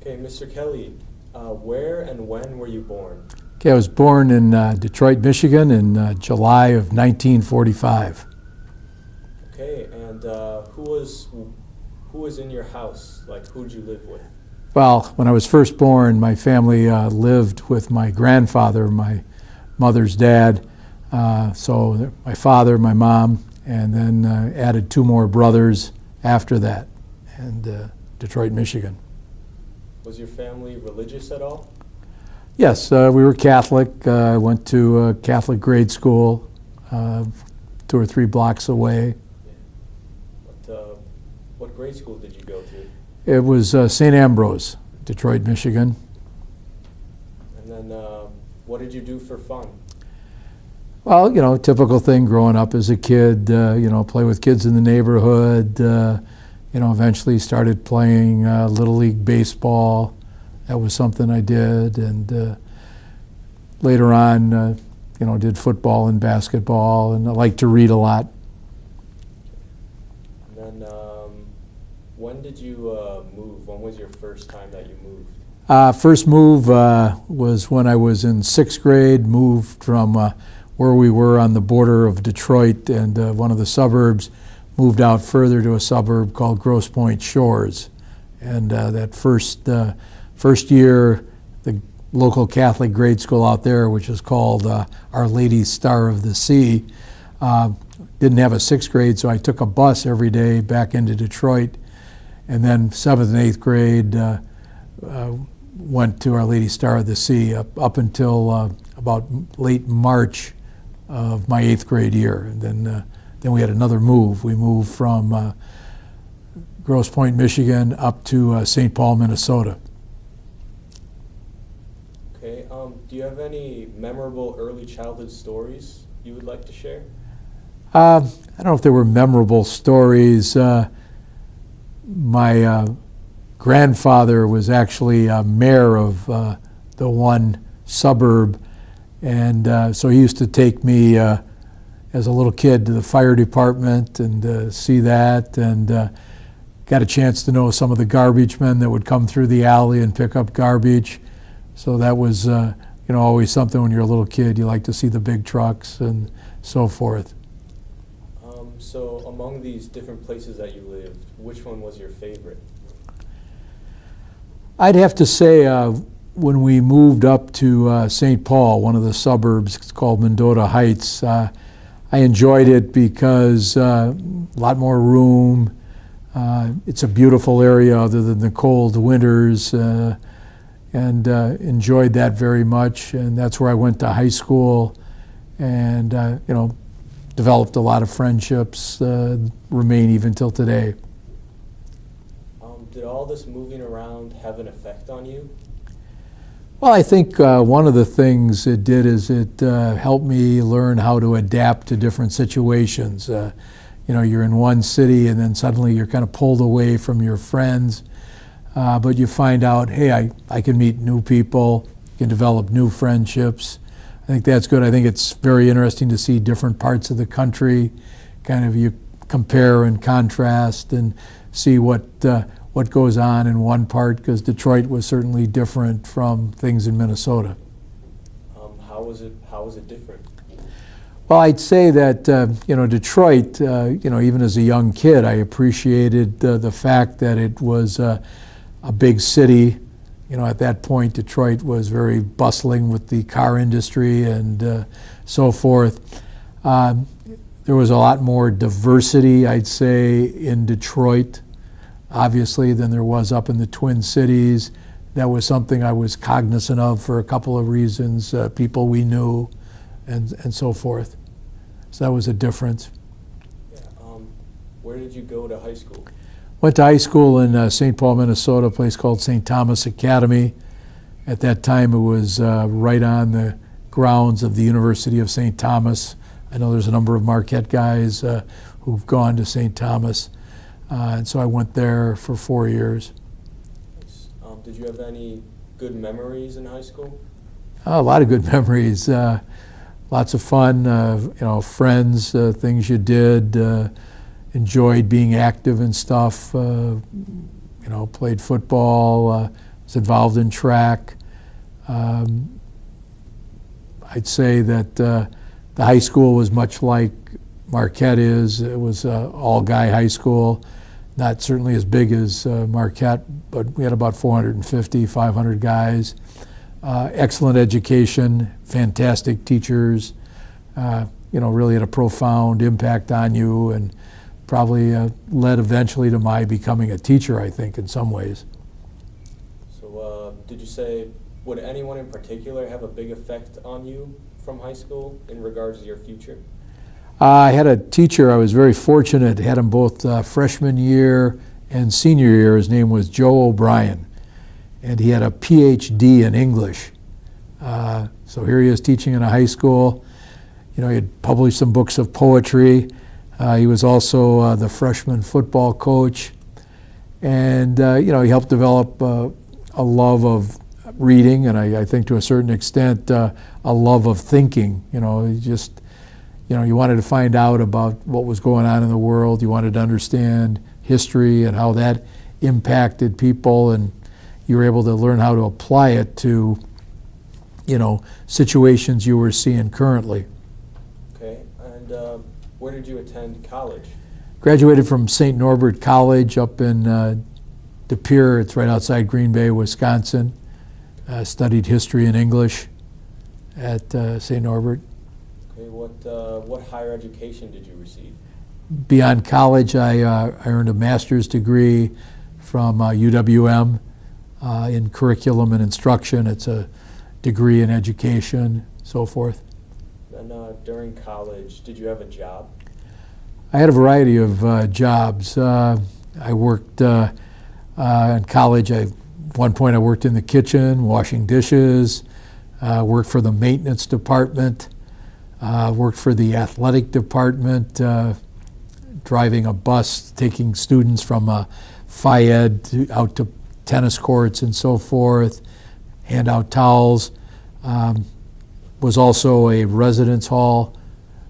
Okay, Mr. Kelly, where and when were you born? Okay, I was born in Detroit, Michigan in July of 1945. Okay, and who was in your house? Like, who'd you live with? Well, when I was first born, my family lived with my grandfather, my mother's dad. So my father, my mom, and then added two more brothers after that, and Detroit, Michigan. Was your family religious at all? Yes, we were Catholic. I went to a Catholic grade school 2 or 3 blocks away. What grade school did you go to? It was St. Ambrose, Detroit, Michigan. And then what did you do for fun? Well, you know, typical thing growing up as a kid, you know, play with kids in the neighborhood, you know, eventually started playing Little League baseball. That was something I did, and later on, you know, did football and basketball, and I liked to read a lot. And then when did you move? When was your first time that you moved? First move was when I was in 6th grade, moved from where we were on the border of Detroit and one of the suburbs, moved out further to a suburb called Grosse Pointe Shores. And that first year, the local Catholic grade school out there, which is called Our Lady Star of the Sea, didn't have a 6th grade, so I took a bus every day back into Detroit. And then 7th and 8th grade went to Our Lady Star of the Sea up until about late March of my 8th grade year. And then we had another move. We moved from Grosse Pointe, Michigan up to St. Paul, Minnesota. Okay, do you have any memorable early childhood stories you would like to share? I don't know if there were memorable stories. My grandfather was actually mayor of the one suburb, and so he used to take me as a little kid to the fire department and see that, and got a chance to know some of the garbage men that would come through the alley and pick up garbage. So that was you know, always something when you're a little kid. You like to see the big trucks and so forth. So among these different places that you lived, which one was your favorite? I'd have to say when we moved up to St. Paul, one of the suburbs, it's called Mendota Heights, I enjoyed it because a lot more room. It's a beautiful area other than the cold winters, and enjoyed that very much. And that's where I went to high school, and you know, developed a lot of friendships, remain even till today. Did all this moving around have an effect on you? Well, I think one of the things it did is it helped me learn how to adapt to different situations. You know, you're in one city and then suddenly you're kind of pulled away from your friends, but you find out, hey, I can meet new people, can develop new friendships. I think that's good. I think it's very interesting to see different parts of the country, kind of you compare and contrast and see what goes on in one part, because Detroit was certainly different from things in Minnesota. How was it different? Well, I'd say that you know, Detroit, you know, even as a young kid, I appreciated the fact that it was a big city. You know, at that point, Detroit was very bustling with the car industry and so forth. There was a lot more diversity, I'd say, in Detroit, obviously, than there was up in the Twin Cities. That was something I was cognizant of for a couple of reasons, people we knew and so forth. So that was a difference. Yeah, where did you go to high school? Went to high school in St. Paul, Minnesota, a place called St. Thomas Academy. At that time, it was right on the grounds of the University of St. Thomas. I know there's a number of Marquette guys who've gone to St. Thomas. And so I went there for 4 years. Nice. Did you have any good memories in high school? A lot of good memories. Lots of fun, you know, friends, things you did. Enjoyed being active and stuff. You know, played football, was involved in track. I'd say that the high school was much like Marquette is. It was all-guy high school, not certainly as big as Marquette, but we had about 450, 500 guys. Excellent education, fantastic teachers, really had a profound impact on you, and probably led eventually to my becoming a teacher, I think, in some ways. So did you say, would anyone in particular have a big effect on you from high school in regards to your future? I had a teacher, I was very fortunate, had him both freshman year and senior year. His name was Joe O'Brien, and he had a PhD in English. So here he is teaching in a high school. He had published some books of poetry. He was also the freshman football coach. And, he helped develop a love of reading, and I think to a certain extent a love of thinking. You wanted to find out about what was going on in the world. You wanted to understand history and how that impacted people, and you were able to learn how to apply it to, situations you were seeing currently. Okay, and where did you attend college? Graduated from St. Norbert College up in De Pere. It's right outside Green Bay, Wisconsin. Studied history and English at St. Norbert. Okay, what higher education did you receive? Beyond college, I earned a master's degree from UWM in curriculum and instruction. It's a degree in education, so forth. And during college, did you have a job? I had a variety of jobs. I worked in college. At one point I worked in the kitchen, washing dishes, worked for the maintenance department, worked for the athletic department, driving a bus, taking students from Phi Ed out to tennis courts and so forth, hand out towels. Was also a residence hall,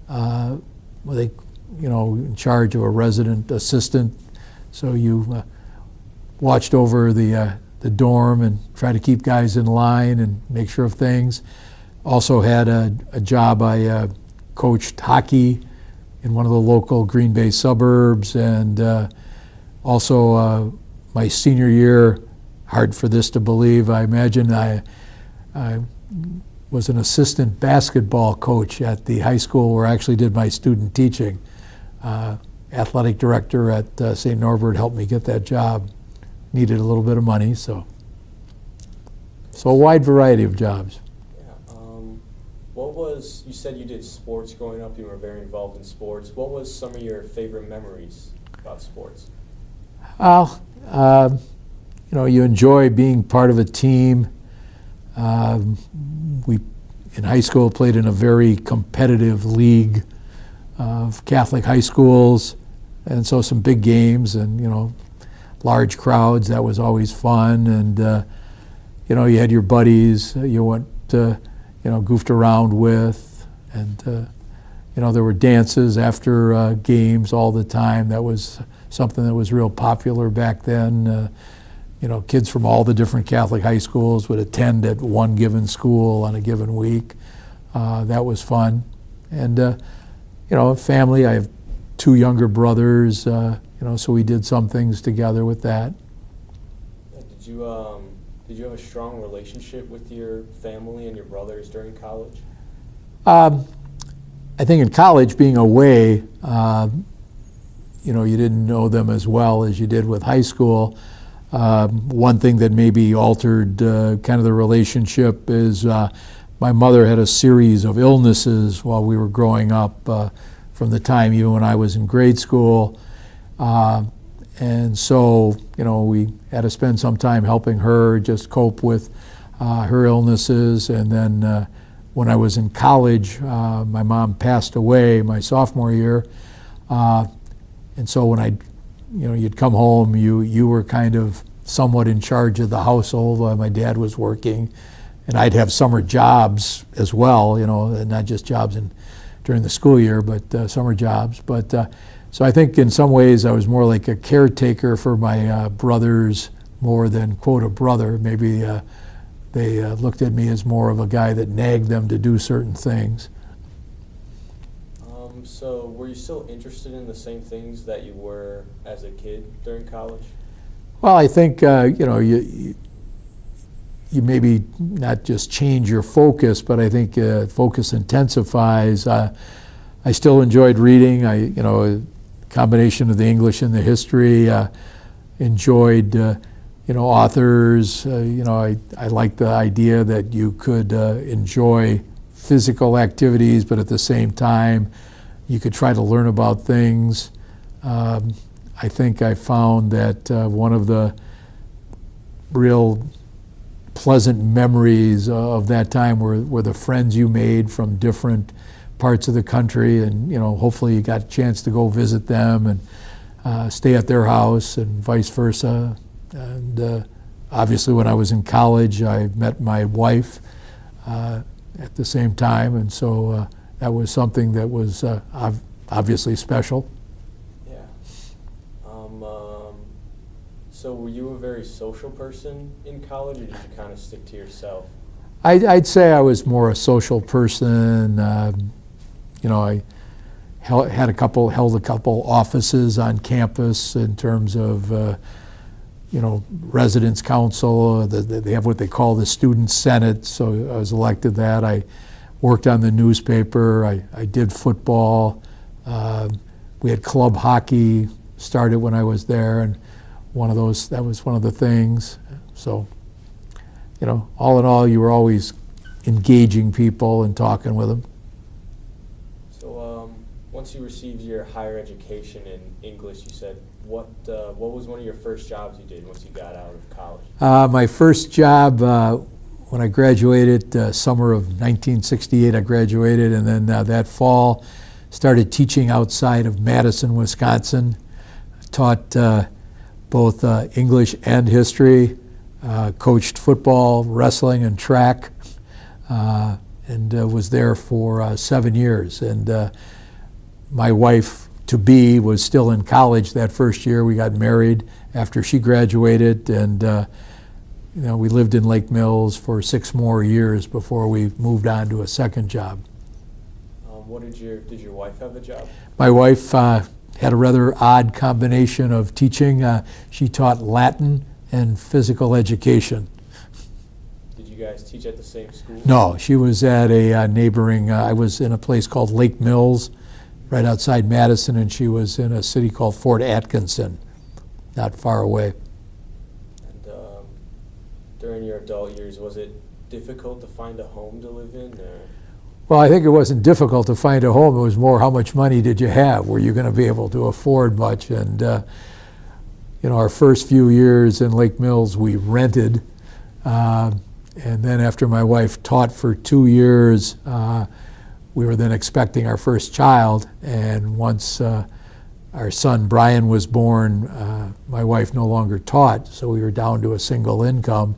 in charge of a resident assistant. So you watched over the dorm and tried to keep guys in line and make sure of things. Also had a job. I coached hockey in one of the local Green Bay suburbs, and also my senior year, hard for this to believe, I imagine, I was an assistant basketball coach at the high school where I actually did my student teaching. Athletic director at St. Norbert helped me get that job. Needed a little bit of money, so a wide variety of jobs. Yeah. You said you did sports growing up, you were very involved in sports. What was some of your favorite memories about sports? You enjoy being part of a team. We, in high school, played in a very competitive league of Catholic high schools, and so some big games and, large crowds. That was always fun, and, you had your buddies you went, goofed around with, and, there were dances after games all the time. That was something that was real popular back then. Kids from all the different Catholic high schools would attend at one given school on a given week. That was fun. And, family, I have two younger brothers, so we did some things together with that. Did you have a strong relationship with your family and your brothers during college? I think in college, being away, you didn't know them as well as you did with high school. One thing that maybe altered kind of the relationship is my mother had a series of illnesses while we were growing up, from the time even when I was in grade school. And so, we had to spend some time helping her just cope with her illnesses. And then when I was in college, my mom passed away my sophomore year. And so when you'd come home, you were kind of somewhat in charge of the household while my dad was working. And I'd have summer jobs as well, not just jobs during the school year, but summer jobs. But so I think in some ways I was more like a caretaker for my brothers more than, quote, a brother. Maybe they looked at me as more of a guy that nagged them to do certain things. So were you still interested in the same things that you were as a kid during college? Well, I think, you maybe not just change your focus, but I think focus intensifies. I still enjoyed reading. A combination of the English and the history. Enjoyed, authors. I like the idea that you could enjoy physical activities, but at the same time, you could try to learn about things. I think I found that one of the real pleasant memories of that time were the friends you made from different parts of the country, and hopefully you got a chance to go visit them and stay at their house and vice versa. And obviously when I was in college, I met my wife at the same time, and so that was something that was obviously special. Yeah. So were you a very social person in college, or did you kind of stick to yourself? I'd say I was more a social person. I held a couple offices on campus in terms of residence council. They have what they call the student senate, so I was elected that. I worked on the newspaper. I did football. We had club hockey, started when I was there, and that was one of the things. So, all in all, you were always engaging people and talking with them. So once you received your higher education in English, you said, what was one of your first jobs you did once you got out of college? My first job, when I graduated, summer of 1968, I graduated, and then that fall started teaching outside of Madison, Wisconsin. Taught both English and history, coached football, wrestling, and track, and was there for 7 years. And my wife-to-be was still in college that first year. We got married after she graduated, and we lived in Lake Mills for 6 more years before we moved on to a second job. Did your wife have a job? My wife had a rather odd combination of teaching. She taught Latin and physical education. Did you guys teach at the same school? No, she was at a neighboring, I was in a place called Lake Mills, right outside Madison, and she was in a city called Fort Atkinson, not far away. And during your adult years, was it difficult to find a home to live in? Well, I think it wasn't difficult to find a home. It was more, how much money did you have? Were you going to be able to afford much? And our first few years in Lake Mills, we rented. And then after my wife taught for 2 years, we were then expecting our first child. And once our son Brian was born, my wife no longer taught, so we were down to a single income.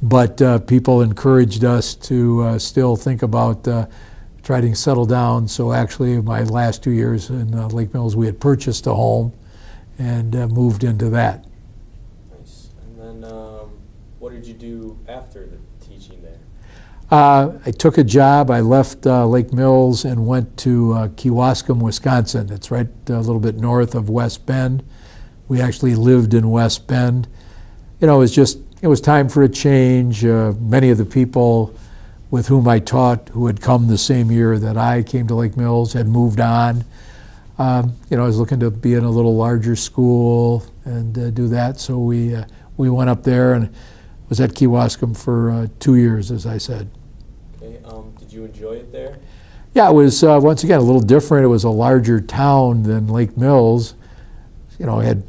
But people encouraged us to still think about trying to settle down. So actually, my last 2 years in Lake Mills, we had purchased a home and moved into that. Nice. And then what did you do after the teaching there? I took a job. I left Lake Mills and went to Kewaskum, Wisconsin. It's right a little bit north of West Bend. We actually lived in West Bend. It was time for a change. Many of the people with whom I taught, who had come the same year that I came to Lake Mills, had moved on. I was looking to be in a little larger school and do that, so we went up there and was at Kewaskum for 2 years, as I said. Okay. Did you enjoy it there? Yeah, it was once again a little different. It was a larger town than Lake Mills. It had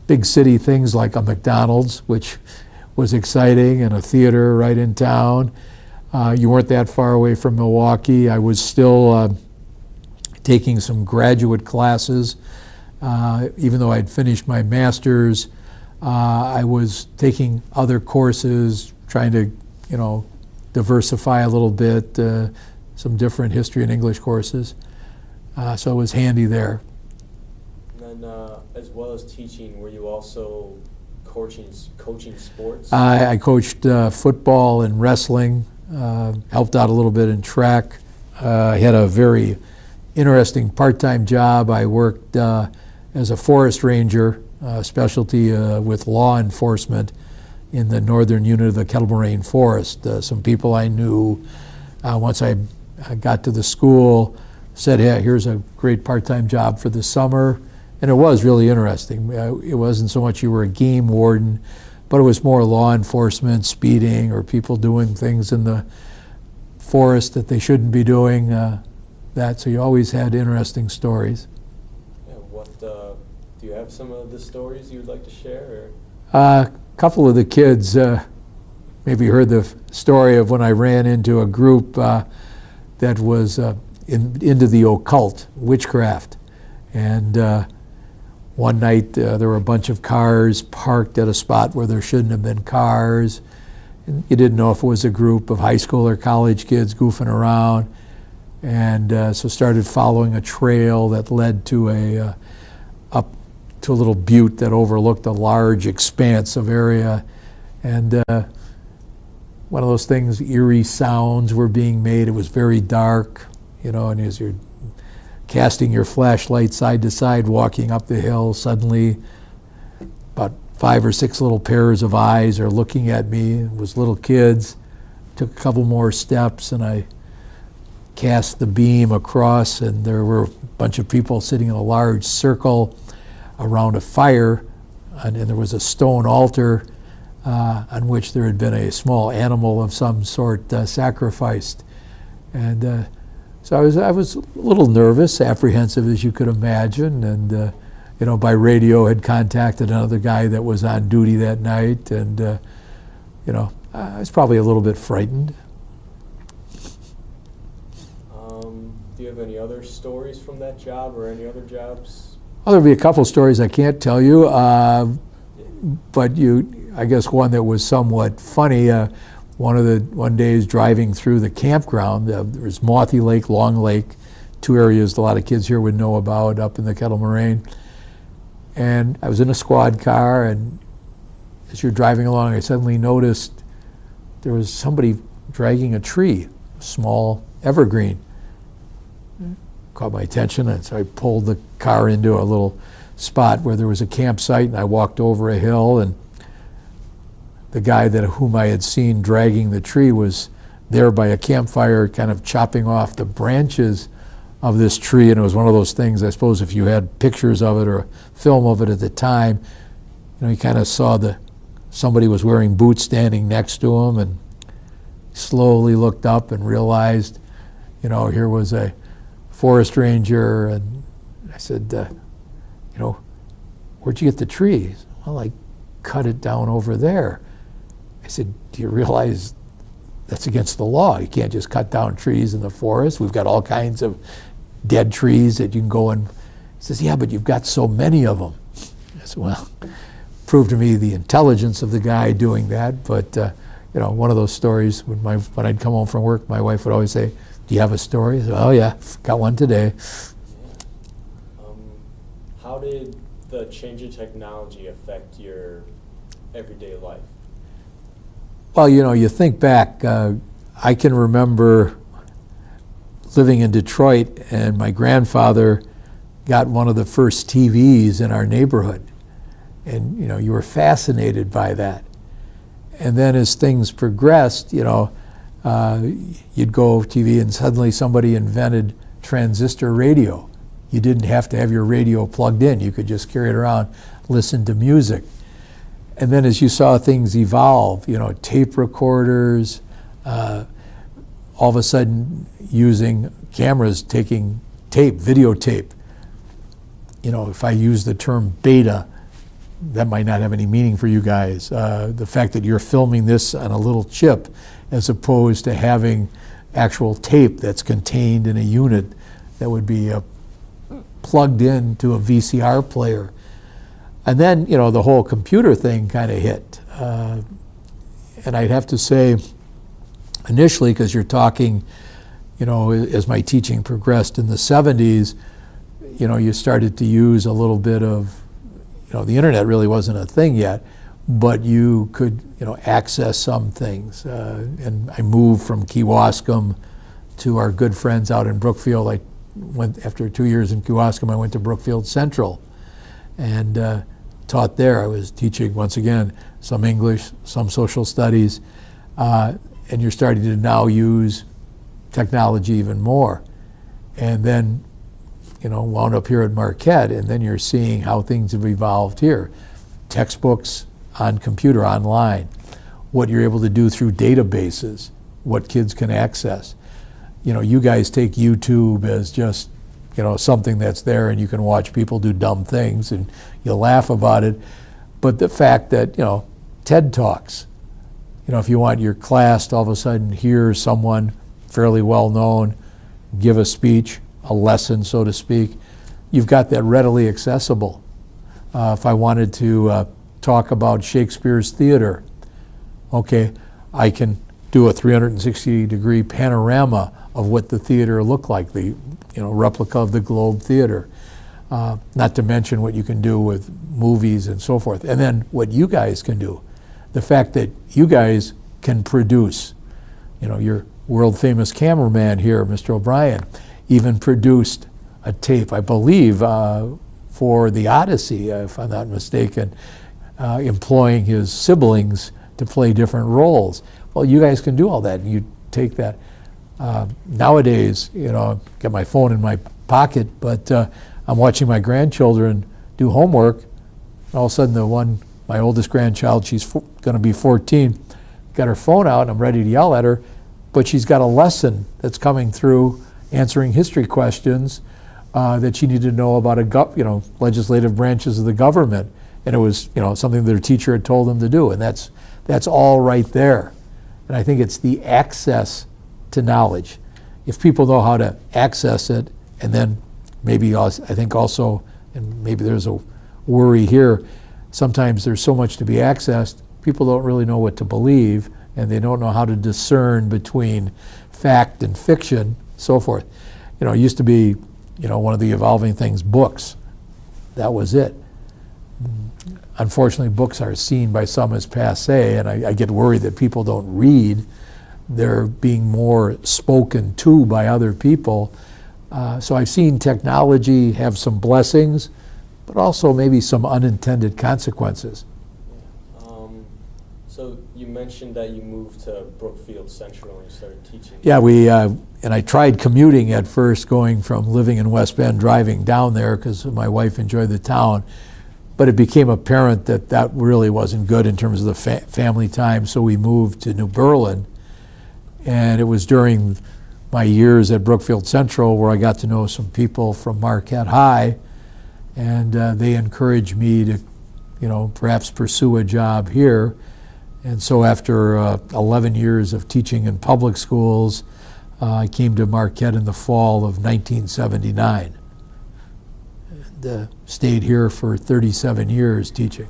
big city things like a McDonald's, which was exciting, and a theater right in town. You weren't that far away from Milwaukee. I was still taking some graduate classes. Even though I'd finished my master's, I was taking other courses, trying to, diversify a little bit, some different history and English courses. So it was handy there. And then, as well as teaching, were you also coaching sports? I coached football and wrestling, helped out a little bit in track. I had a very interesting part-time job. I worked as a forest ranger, specialty with law enforcement in the northern unit of the Kettle Moraine Forest. Some people I knew, once I got to the school, said, hey, here's a great part-time job for the summer. And it was really interesting. It wasn't so much you were a game warden, but it was more law enforcement, speeding, or people doing things in the forest that they shouldn't be doing. So you always had interesting stories. Yeah, do you have some of the stories you would like to share? A couple of the kids maybe heard the story of when I ran into a group that was into the occult, witchcraft. And one night there were a bunch of cars parked at a spot where there shouldn't have been cars. And you didn't know if it was a group of high school or college kids goofing around. And so started following a trail that led to up to a little butte that overlooked a large expanse of area. And one of those things, eerie sounds were being made. It was very dark, and as you're casting your flashlight side to side, walking up the hill, suddenly about 5 or 6 little pairs of eyes are looking at me. It was little kids. Took a couple more steps, and I cast the beam across, and there were a bunch of people sitting in a large circle around a fire, and there was a stone altar on which there had been a small animal of some sort sacrificed. And so I was a little nervous, apprehensive as you could imagine, and by radio had contacted another guy that was on duty that night, and I was probably a little bit frightened. Do you have any other stories from that job or any other jobs? Well, there'll be a couple stories I can't tell you, but I guess one that was somewhat funny. One day is driving through the campground. There was Mothy Lake, Long Lake, 2 areas a lot of kids here would know about up in the Kettle Moraine. And I was in a squad car, and as you're driving along, I suddenly noticed there was somebody dragging a tree, a small evergreen. Caught my attention, and so I pulled the car into a little spot where there was a campsite, and I walked over a hill, and the guy whom I had seen dragging the tree was there by a campfire, kind of chopping off the branches of this tree. And it was one of those things, I suppose, if you had pictures of it or a film of it at the time, you kind of saw somebody was wearing boots standing next to him, and slowly looked up and realized, here was a forest ranger. And I said, where'd you get the tree? Well, I cut it down over there. I said, do you realize that's against the law? You can't just cut down trees in the forest. We've got all kinds of dead trees that you can go and... He says, yeah, but you've got so many of them. I said, well, proved to me the intelligence of the guy doing that. But, one of those stories, when I'd come home from work, my wife would always say, do you have a story? I said, oh, yeah, got one today. How did the change in technology affect your everyday life? Well, you think back, I can remember living in Detroit, and my grandfather got one of the first TVs in our neighborhood. And, you were fascinated by that. And then as things progressed, you'd go TV, and suddenly somebody invented transistor radio. You didn't have to have your radio plugged in. You could just carry it around, listen to music. And then as you saw things evolve, tape recorders, all of a sudden using cameras, taking tape, videotape. If I use the term beta, that might not have any meaning for you guys. The fact that you're filming this on a little chip as opposed to having actual tape that's contained in a unit that would be plugged into a VCR player. And then, the whole computer thing kind of hit. And I'd have to say, initially, because you're talking, as my teaching progressed in the 70s, you started to use a little bit of, the internet really wasn't a thing yet, but you could, access some things. And I moved from Kewaskum to our good friends out in Brookfield. I went, after 2 years in Kewaskum, I went to Brookfield Central and taught there. I was teaching, once again, some English, some social studies, and you're starting to now use technology even more. And then, wound up here at Marquette, and then you're seeing how things have evolved here. Textbooks on computer, online, what you're able to do through databases, what kids can access. You guys take YouTube as just, something that's there and you can watch people do dumb things and you'll laugh about it. But the fact that, TED Talks, if you want your class to all of a sudden hear someone fairly well known give a speech, a lesson, so to speak, you've got that readily accessible. If I wanted to talk about Shakespeare's theater, okay, I can do a 360-degree panorama of what the theater looked like, the replica of the Globe Theater. Not to mention what you can do with movies and so forth. And then what you guys can do. The fact that you guys can produce, your world famous cameraman here, Mr. O'Brien, even produced a tape, I believe, for the Odyssey, if I'm not mistaken, employing his siblings to play different roles. Well, you guys can do all that, and you take that. Nowadays, got my phone in my pocket, but I'm watching my grandchildren do homework, and all of a sudden my oldest grandchild, she's going to be 14, got her phone out, and I'm ready to yell at her, but she's got a lesson that's coming through answering history questions that she needed to know about legislative branches of the government, and it was something that her teacher had told them to do, and that's all right there. And I think it's the access to knowledge. If people know how to access it, and then maybe I think also, and maybe there's a worry here, sometimes there's so much to be accessed, people don't really know what to believe, and they don't know how to discern between fact and fiction, so forth. It used to be, one of the evolving things, books. That was it. Unfortunately, books are seen by some as passé, and I get worried that people don't read. They're being more spoken to by other people. So I've seen technology have some blessings, but also maybe some unintended consequences. So you mentioned that you moved to Brookfield Central and you started teaching. Yeah, and I tried commuting at first, going from living in West Bend, driving down there because my wife enjoyed the town. But it became apparent that that really wasn't good in terms of the family time, so we moved to New Berlin. And it was during my years at Brookfield Central where I got to know some people from Marquette High, and they encouraged me to, perhaps pursue a job here. And so after 11 years of teaching in public schools, I came to Marquette in the fall of 1979. And stayed here for 37 years teaching.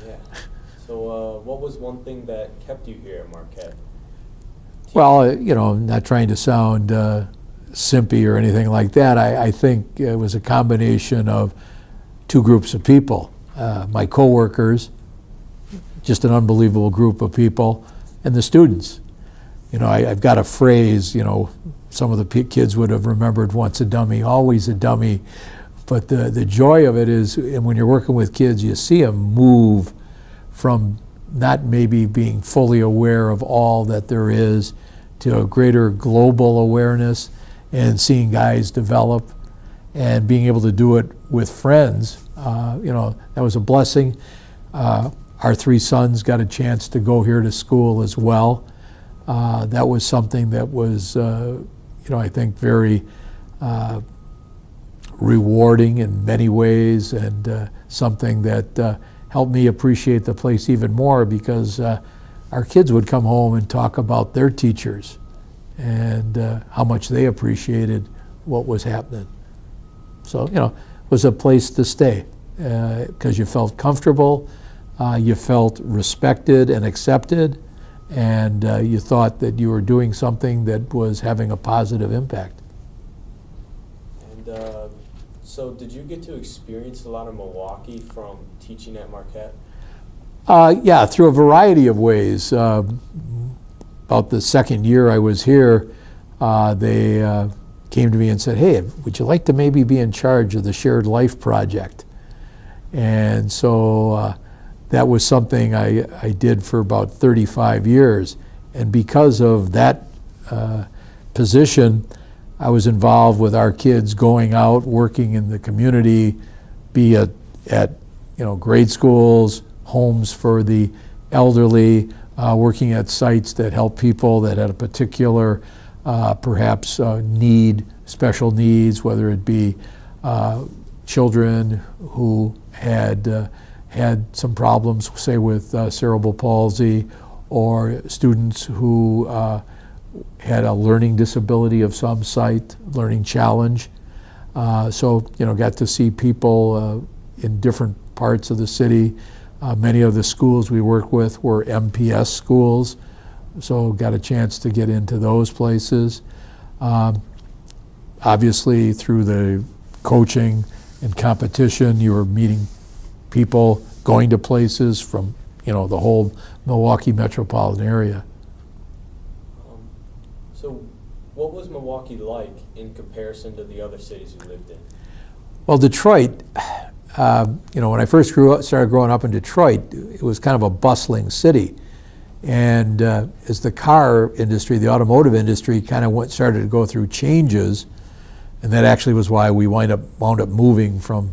Yeah. So what was one thing that kept you here at Marquette? Well, not trying to sound simpy or anything like that, I think it was a combination of two groups of people. My coworkers, just an unbelievable group of people, and the students. I've got a phrase, some of the kids would have remembered, once a dummy, always a dummy. But the joy of it is, and when you're working with kids, you see them move from not maybe being fully aware of all that there is to a greater global awareness, and seeing guys develop and being able to do it with friends. That was a blessing. Our three sons got a chance to go here to school as well. That was something that was, I think, very rewarding in many ways, and something that helped me appreciate the place even more, because our kids would come home and talk about their teachers and how much they appreciated what was happening. So, it was a place to stay because you felt comfortable, you felt respected and accepted, and you thought that you were doing something that was having a positive impact. And so did you get to experience a lot of Milwaukee from teaching at Marquette? Yeah, through a variety of ways. About the second year I was here, they came to me and said, hey, would you like to maybe be in charge of the Shared Life Project? And so that was something I did for about 35 years. And because of that position, I was involved with our kids going out, working in the community, be it at grade schools, homes for the elderly, working at sites that help people that had a particular, perhaps need, special needs, whether it be children who had some problems, say with cerebral palsy, or students who had a learning disability of some site, learning challenge. So got to see people in different parts of the city. Many of the schools we work with were MPS schools, so got a chance to get into those places. Obviously, through the coaching and competition, you were meeting people, going to places from the whole Milwaukee metropolitan area. So what was Milwaukee like in comparison to the other cities you lived in? Well, Detroit, when I first started growing up in Detroit, it was kind of a bustling city. And as the car industry, the automotive industry kind of started to go through changes, and that actually was why we wound up moving from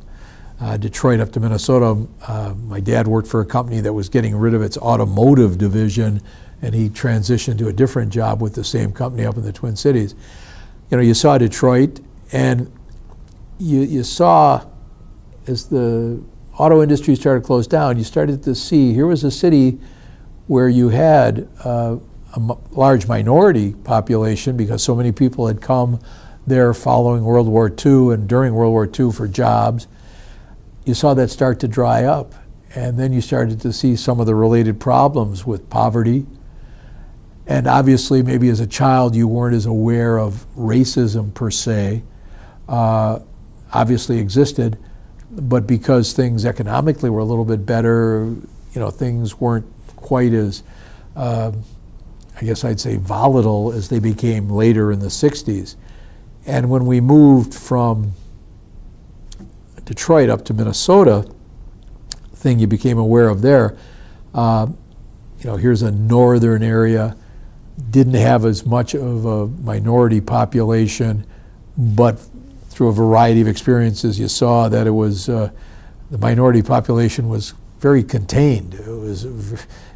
Detroit up to Minnesota. My dad worked for a company that was getting rid of its automotive division, and he transitioned to a different job with the same company up in the Twin Cities. You saw Detroit, and you saw, as the auto industry started to close down, you started to see here was a city where you had a large minority population because so many people had come there following World War II and during World War II for jobs. You saw that start to dry up, and then you started to see some of the related problems with poverty. And obviously, maybe as a child, you weren't as aware of racism per se. Obviously existed, but because things economically were a little bit better, things weren't quite as, I guess I'd say, volatile as they became later in the 60s. And when we moved from Detroit up to Minnesota, thing you became aware of there, here's a northern area, didn't have as much of a minority population, but through a variety of experiences, you saw that it was, the minority population was very contained. It was,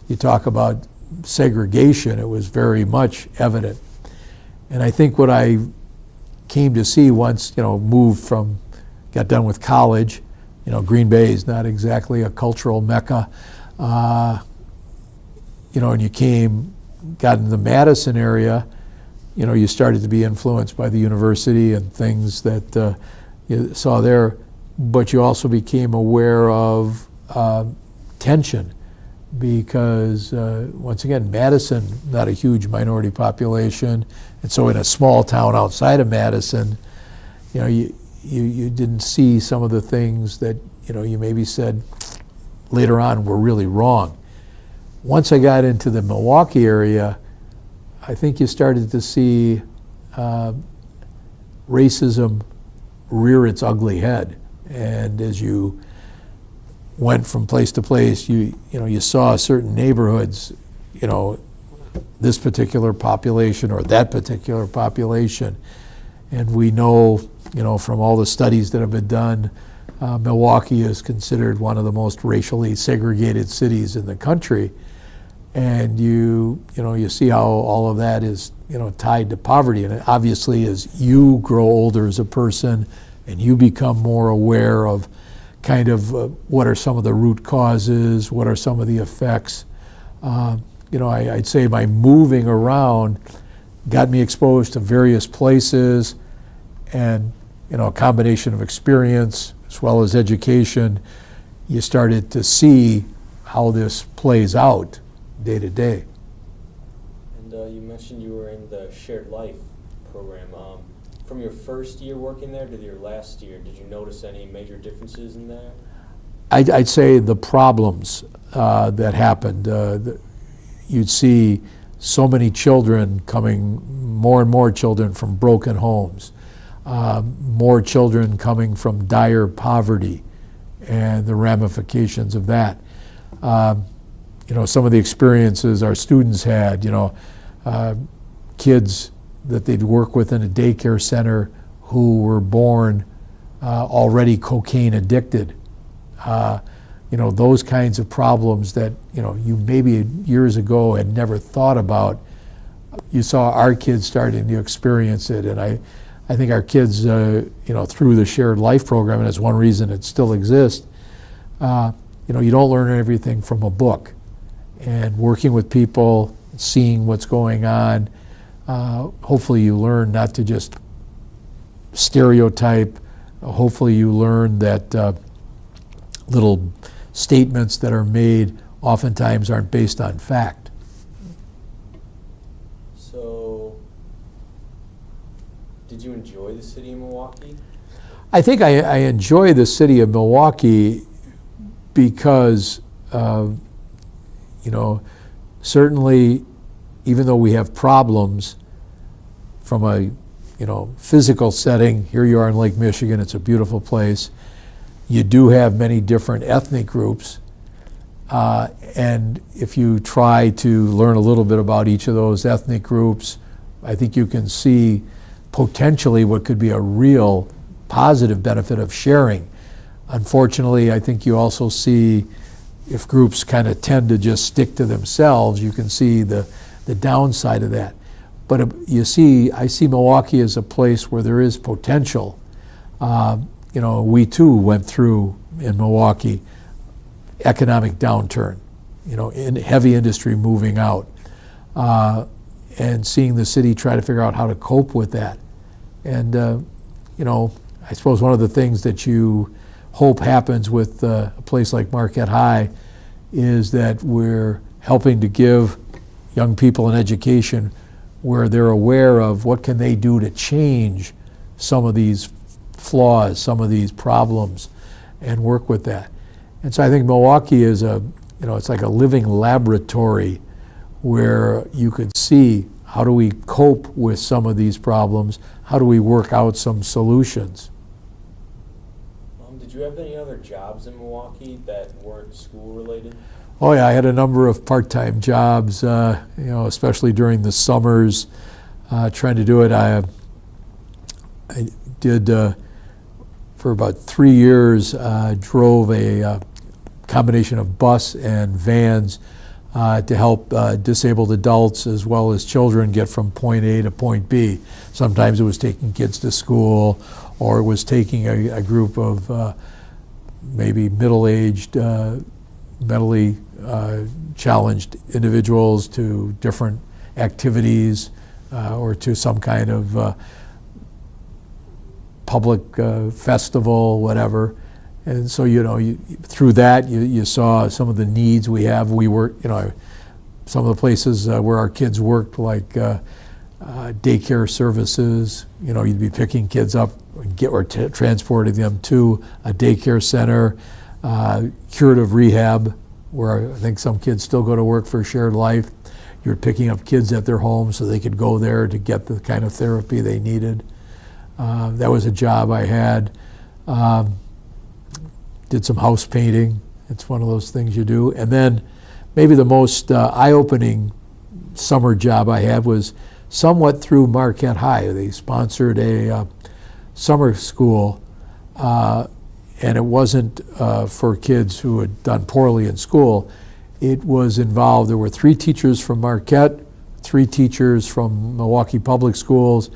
you talk about segregation, it was very much evident. And I think what I came to see once, got done with college, Green Bay is not exactly a cultural mecca, and you got in the Madison area, you started to be influenced by the university and things that you saw there, but you also became aware of tension because, once again, Madison, not a huge minority population, and so in a small town outside of Madison, you didn't see some of the things that, you maybe said later on were really wrong. Once I got into the Milwaukee area, I think you started to see racism rear its ugly head. And as you went from place to place, you saw certain neighborhoods, this particular population or that particular population. And we know, from all the studies that have been done, Milwaukee is considered one of the most racially segregated cities in the country. And you see how all of that is, tied to poverty. And obviously, as you grow older as a person and you become more aware of kind of what are some of the root causes, what are some of the effects, I'd say my moving around got me exposed to various places, and a combination of experience as well as education, you started to see how this plays out day to day. And you mentioned you were in the Shared Life program. From your first year working there to your last year, did you notice any major differences in there? I'd say the problems that happened. You'd see so many children coming, more and more children from broken homes, more children coming from dire poverty and the ramifications of that. Some of the experiences our students had, kids that they'd work with in a daycare center who were born already cocaine addicted. Those kinds of problems that, you maybe years ago had never thought about. You saw our kids starting to experience it, and I think our kids, through the Shared Life program, and it's one reason it still exists, you don't learn everything from a book. And working with people, seeing what's going on, hopefully you learn not to just stereotype. Hopefully you learn that little statements that are made oftentimes aren't based on fact. So, did you enjoy the city of Milwaukee? I think I enjoy the city of Milwaukee because, certainly, even though we have problems from a, physical setting, here you are in Lake Michigan, it's a beautiful place. You do have many different ethnic groups, and if you try to learn a little bit about each of those ethnic groups, I think you can see potentially what could be a real positive benefit of sharing. Unfortunately, I think you also see if groups kind of tend to just stick to themselves, you can see the downside of that. But I see Milwaukee as a place where there is potential. We too went through in Milwaukee economic downturn, in heavy industry moving out, and seeing the city try to figure out how to cope with that. And I suppose one of the things that you hope happens with a place like Marquette High is that we're helping to give young people an education where they're aware of what can they do to change some of these flaws, some of these problems, and work with that. And so I think Milwaukee is it's like a living laboratory where you could see how do we cope with some of these problems, how do we work out some solutions. Did you have any other jobs in Milwaukee that weren't school related? Oh yeah, I had a number of part-time jobs, especially during the summers, trying to do it. I did, for about 3 years, drove a combination of bus and vans to help disabled adults as well as children get from point A to point B. Sometimes it was taking kids to school, or it was taking a group of maybe middle-aged, mentally challenged individuals to different activities or to some kind of public festival, whatever. And so, through that, you saw some of the needs we have. We work, some of the places where our kids worked, like daycare services. You'd be picking kids up or transporting them to a daycare center, curative rehab, where I think some kids still go to work for Shared Life. You're picking up kids at their home so they could go there to get the kind of therapy they needed. That was a job I had. Did some house painting. It's one of those things you do. And then maybe the most eye-opening summer job I had was somewhat through Marquette High. They sponsored a summer school, and it wasn't for kids who had done poorly in school. It was involved, there were 3 teachers from Marquette, 3 teachers from Milwaukee Public Schools,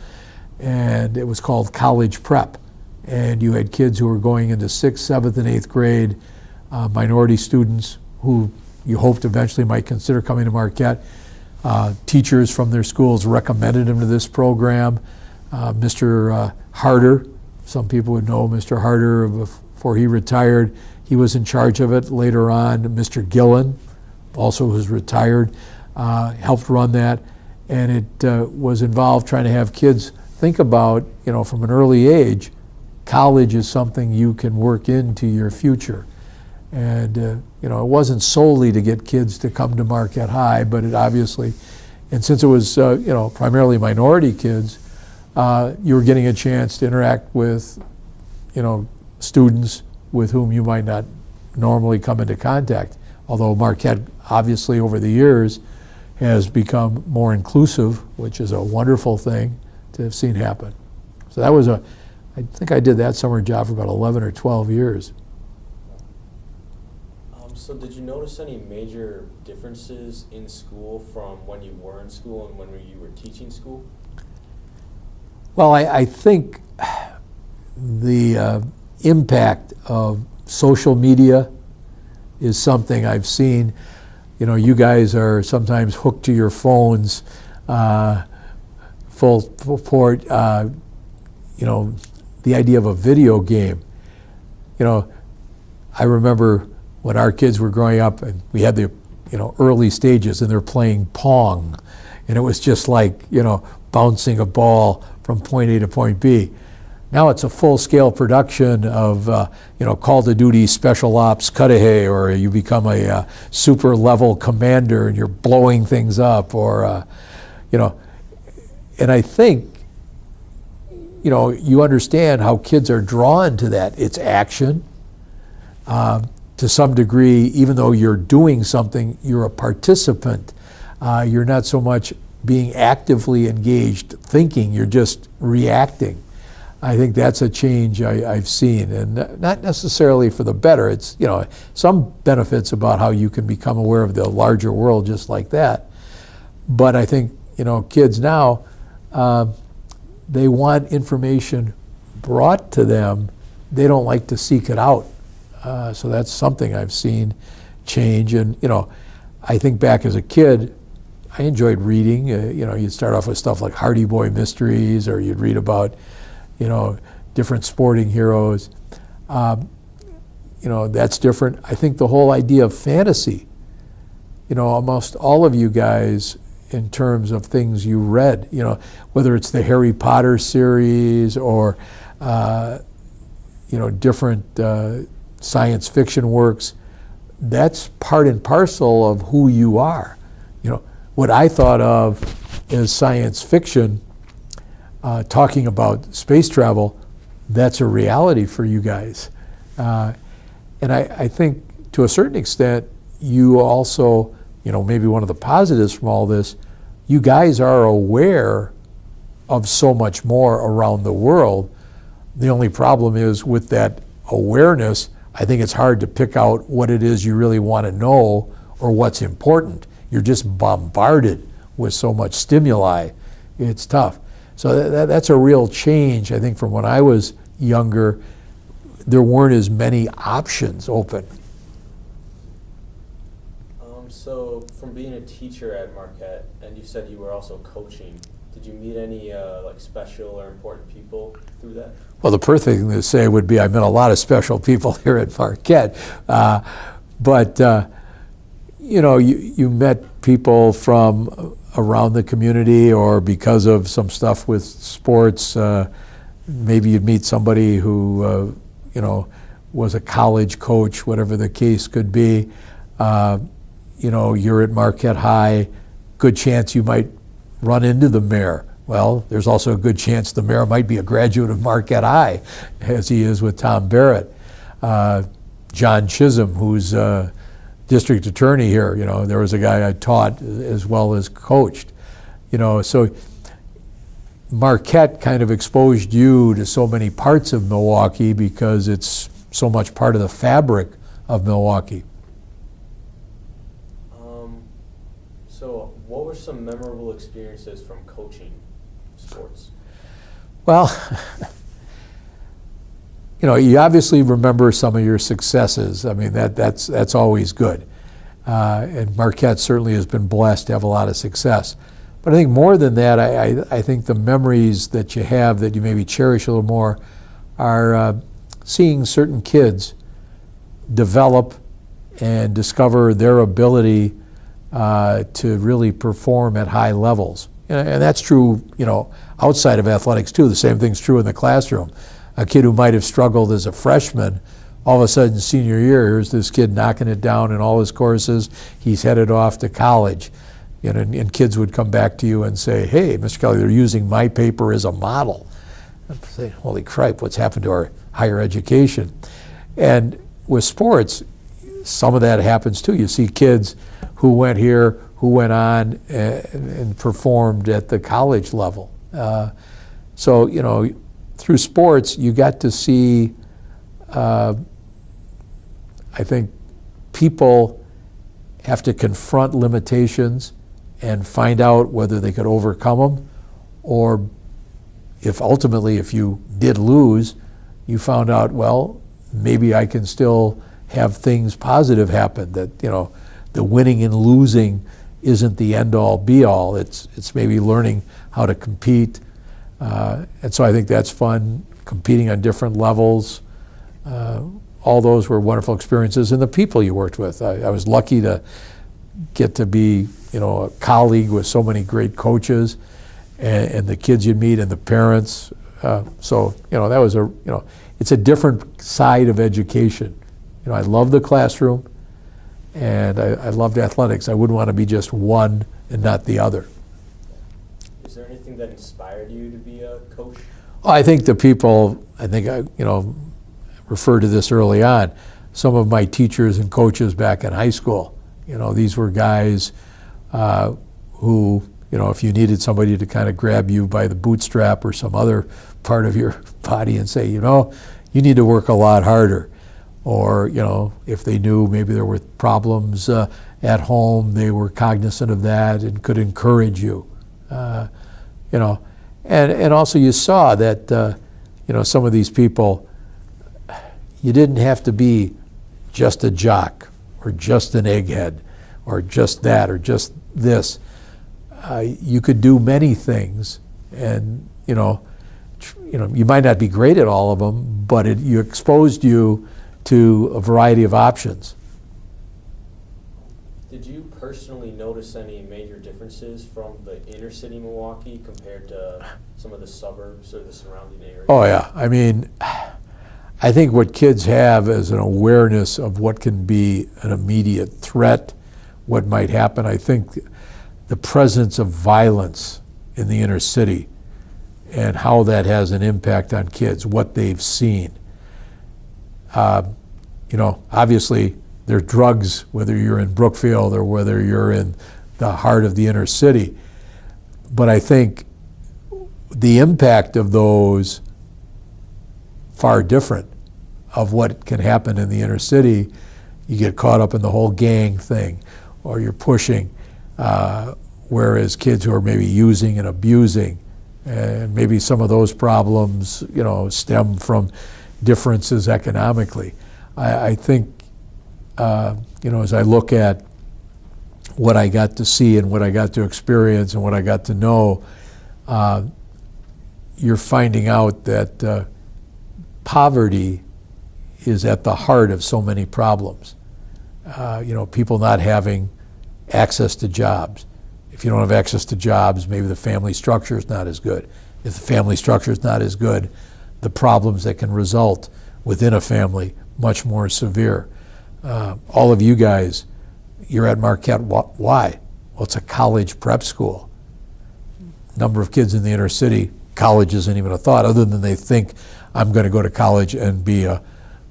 and it was called College Prep. And you had kids who were going into 6th, 7th, and 8th grade, minority students who you hoped eventually might consider coming to Marquette. Teachers from their schools recommended them to this program. Mr. Harder, some people would know Mr. Harder before he retired. He was in charge of it. Later on, Mr. Gillen, also who's retired, helped run that. And it was involved trying to have kids think about, from an early age, college is something you can work into your future. And it wasn't solely to get kids to come to Marquette High, but it obviously, and since it was primarily minority kids, you were getting a chance to interact with students with whom you might not normally come into contact. Although Marquette, obviously, over the years, has become more inclusive, which is a wonderful thing to have seen happen. So that was I think I did that summer job for about 11 or 12 years. So did you notice any major differences in school from when you were in school and when you were teaching school? Well, I think the impact of social media is something I've seen. You guys are sometimes hooked to your phones, full port. The idea of a video game. I remember when our kids were growing up, and we had the early stages, and they're playing Pong, and it was just like bouncing a ball from point A to point B. Now it's a full-scale production of Call of Duty Special Ops Cudahy, or you become a super level commander and you're blowing things up, or and I think you understand how kids are drawn to that. It's action. To some degree, even though you're doing something, you're a participant. You're not so much being actively engaged thinking, you're just reacting. I think that's a change I've seen, and not necessarily for the better. It's some benefits about how you can become aware of the larger world just like that. But I think kids now, they want information brought to them. They don't like to seek it out. So that's something I've seen change. And I think back as a kid, I enjoyed reading. You'd start off with stuff like Hardy Boy Mysteries, or you'd read about different sporting heroes. That's different. I think the whole idea of fantasy, almost all of you guys, in terms of things you read, whether it's the Harry Potter series or different science fiction works, that's part and parcel of who you are. What I thought of as science fiction, talking about space travel, that's a reality for you guys. And I think to a certain extent, you also, maybe one of the positives from all this, you guys are aware of so much more around the world. The only problem is with that awareness, I think it's hard to pick out what it is you really want to know or what's important. You're just bombarded with so much stimuli. It's tough. So that's a real change, I think, from when I was younger. There weren't as many options open. So from being a teacher at Marquette, and you said you were also coaching, did you meet any special or important people through that? Well, the perfect thing to say would be I met a lot of special people here at Marquette. You met people from around the community, or because of some stuff with sports, maybe you'd meet somebody who, was a college coach, whatever the case could be. You're at Marquette High, good chance you might run into the mayor. Well, there's also a good chance the mayor might be a graduate of Marquette High, as he is with Tom Barrett. John Chisholm, who's district attorney here, there was a guy I taught as well as coached. So Marquette kind of exposed you to so many parts of Milwaukee because it's so much part of the fabric of Milwaukee. So what were some memorable experiences from coaching sports? Well, you obviously remember some of your successes. I mean, that's always good. And Marquette certainly has been blessed to have a lot of success. But I think more than that, I think the memories that you have that you maybe cherish a little more are seeing certain kids develop and discover their ability to really perform at high levels. And that's true, outside of athletics too. The same thing's true in the classroom. A kid who might have struggled as a freshman all of a sudden, senior year, here's this kid knocking it down in all his courses. He's headed off to college. You know, and kids would come back to you and say, hey, Mr. Kelly, they're using my paper as a model. I'd say, holy crap, what's happened to our higher education? And with sports, some of that happens too. You see kids who went here, who went on and performed at the college level. So, you know, through sports, you got to see, I think, people have to confront limitations and find out whether they could overcome them, or if ultimately, if you did lose, you found out, well, maybe I can still have things positive happen, that, you know, the winning and losing isn't the end-all, be-all. It's maybe learning how to compete. And so I think that's fun, competing on different levels. All those were wonderful experiences, and the people you worked with. I was lucky to get to be, you know, a colleague with so many great coaches, and the kids you'd meet and the parents. So, you know, that was it's a different side of education. You know, I love the classroom, and I loved athletics. I wouldn't want to be just one and not the other. Is there anything that inspired you to be a coach? Well, I think the people, I referred to this early on, some of my teachers and coaches back in high school. You know, these were guys who, you know, if you needed somebody to kind of grab you by the bootstrap or some other part of your body and say, you know, you need to work a lot harder. Or, you know, if they knew maybe there were problems at home, they were cognizant of that and could encourage you. You know, and also you saw that, you know, some of these people, you didn't have to be just a jock or just an egghead or just that or just this. You could do many things, and you know, you might not be great at all of them, but you exposed you to a variety of options. Did you personally notice any major differences from the inner city Milwaukee compared to some of the suburbs or the surrounding areas? Oh yeah, I mean, I think what kids have is an awareness of what can be an immediate threat, what might happen. I think the presence of violence in the inner city and how that has an impact on kids, what they've seen. You know, obviously there are drugs, whether you're in Brookfield or whether you're in the heart of the inner city. But I think the impact of those far different of what can happen in the inner city. You get caught up in the whole gang thing, or you're pushing, whereas kids who are maybe using and abusing, and maybe some of those problems, you know, stem from differences economically. I think, you know, as I look at what I got to see and what I got to experience and what I got to know, you're finding out that poverty is at the heart of so many problems. You know, people not having access to jobs. If you don't have access to jobs, maybe the family structure is not as good. If the family structure is not as good, the problems that can result within a family much more severe. All of you guys, you're at Marquette. Why? Well, it's a college prep school. Number of kids in the inner city, college isn't even a thought, other than they think I'm going to go to college and be a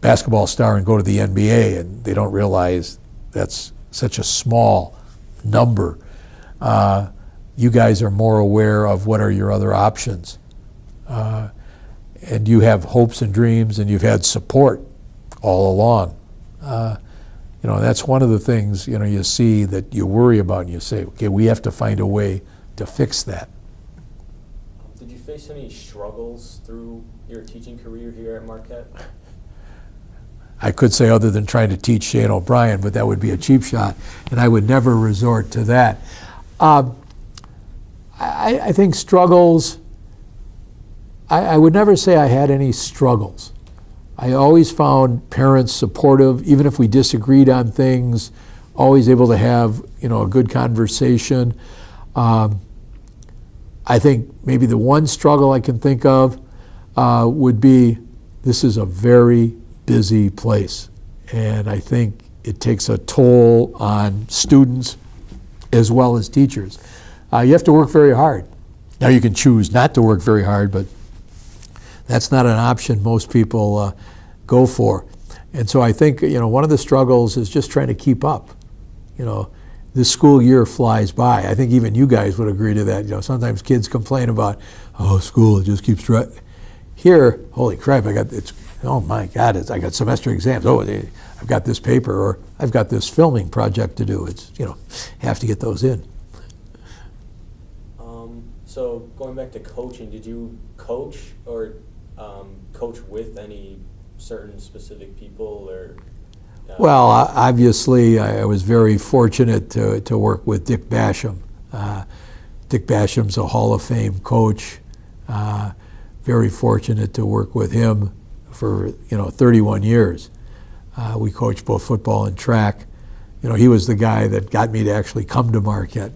basketball star and go to the NBA, and they don't realize that's such a small number. You guys are more aware of what are your other options. And you have hopes and dreams, and you've had support all along. You know, that's one of the things, you know, you see that you worry about, and you say, okay, we have to find a way to fix that. Did you face any struggles through your teaching career here at Marquette? I could say other than trying to teach Shane O'Brien, but that would be a cheap shot, and I would never resort to that. I think struggles, I would never say I had any struggles. I always found parents supportive, even if we disagreed on things, always able to have, you know, a good conversation. I think maybe the one struggle I can think of would be, this is a very busy place. And I think it takes a toll on students as well as teachers. You have to work very hard. Now you can choose not to work very hard, but that's not an option most people go for. And so I think, one of the struggles is just trying to keep up. This school year flies by. I think even you guys would agree to that. Sometimes kids complain about, school, it just keeps dragging. Here, holy crap, oh my God, I got semester exams. I've got this paper, or I've got this filming project to do. It's, have to get those in. So going back to coaching, did you coach or coach with any certain specific people or? Well, obviously, I was very fortunate to work with Dick Basham. Dick Basham's a Hall of Fame coach. Very fortunate to work with him for 31 years. We coached both football and track. He was the guy that got me to actually come to Marquette.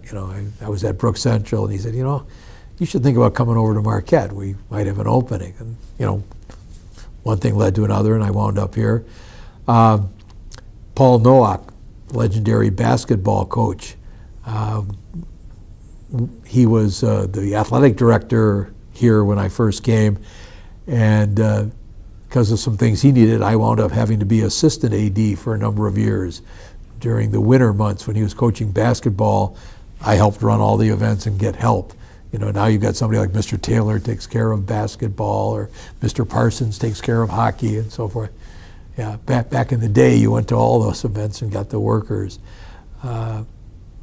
I was at Brook Central, and he said, you should think about coming over to Marquette. We might have an opening. And one thing led to another, and I wound up here. Paul Nowak, legendary basketball coach. He was the athletic director here when I first came, and because of some things he needed, I wound up having to be assistant AD for a number of years. During the winter months when he was coaching basketball, I helped run all the events and get help. Now you've got somebody like Mr. Taylor takes care of basketball, or Mr. Parsons takes care of hockey and so forth. Yeah, back in the day, you went to all those events and got the workers. And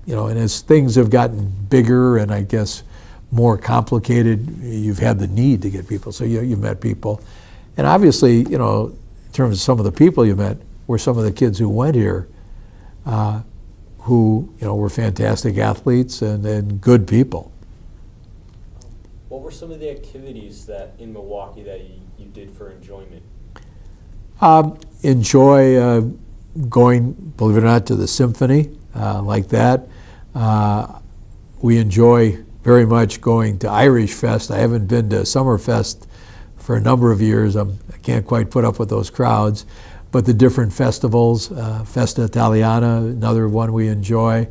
as things have gotten bigger and I guess more complicated, you've had the need to get people. So you've met people. And obviously, in terms of some of the people you met, were some of the kids who went here who, were fantastic athletes and good people. What were some of the activities that in Milwaukee that you did for enjoyment? Enjoy going, believe it or not, to the symphony, like that. We enjoy very much going to Irish Fest. I haven't been to Summerfest for a number of years. I can't quite put up with those crowds. But the different festivals, Festa Italiana, another one we enjoy.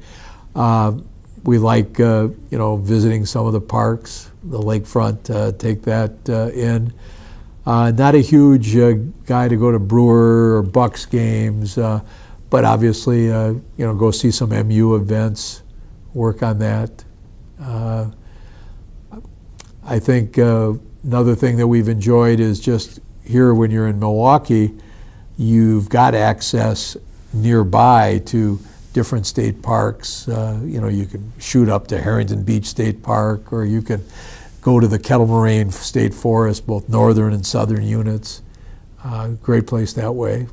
We like, visiting some of the parks, the lakefront, take that in. Not a huge guy to go to Brewer or Bucks games, but obviously, go see some MU events, work on that. I think another thing that we've enjoyed is just here when you're in Milwaukee, you've got access nearby to different state parks. You can shoot up to Harrington Beach State Park, or you can go to the Kettle Moraine State Forest, both northern and southern units. Great place that way.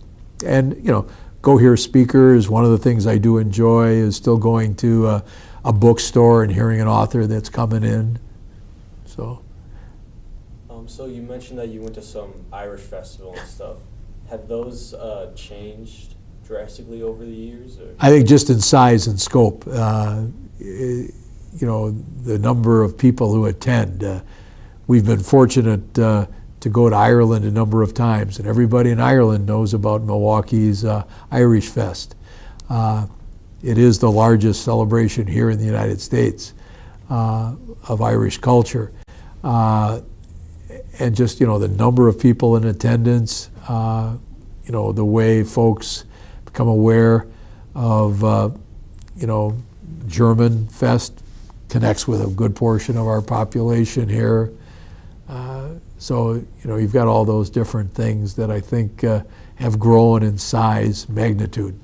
And, go hear speakers. One of the things I do enjoy is still going to a bookstore and hearing an author that's coming in. So you mentioned that you went to some Irish festival and stuff. Have those changed drastically over the years? Or? I think just in size and scope. The number of people who attend. We've been fortunate to go to Ireland a number of times, and everybody in Ireland knows about Milwaukee's Irish Fest. It is the largest celebration here in the United States of Irish culture. And just, the number of people in attendance, the way folks become aware of, German Fest connects with a good portion of our population here. So, you've got all those different things that I think have grown in size, magnitude.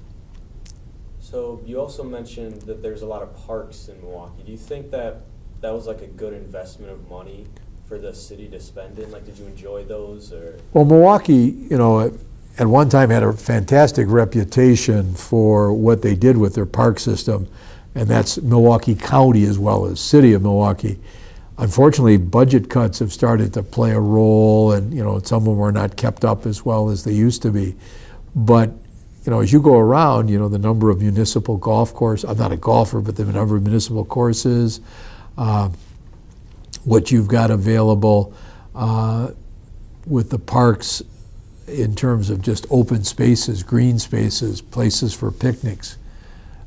So you also mentioned that there's a lot of parks in Milwaukee. Do you think that was like a good investment of money for the city to spend in? Like, did you enjoy those? Or? Well, Milwaukee, at one time had a fantastic reputation for what they did with their park system, and that's Milwaukee County as well as City of Milwaukee. Unfortunately, budget cuts have started to play a role, and some of them are not kept up as well as they used to be. But as you go around, the number of municipal golf courses, I'm not a golfer, but the number of municipal courses, what you've got available with the parks in terms of just open spaces, green spaces, places for picnics.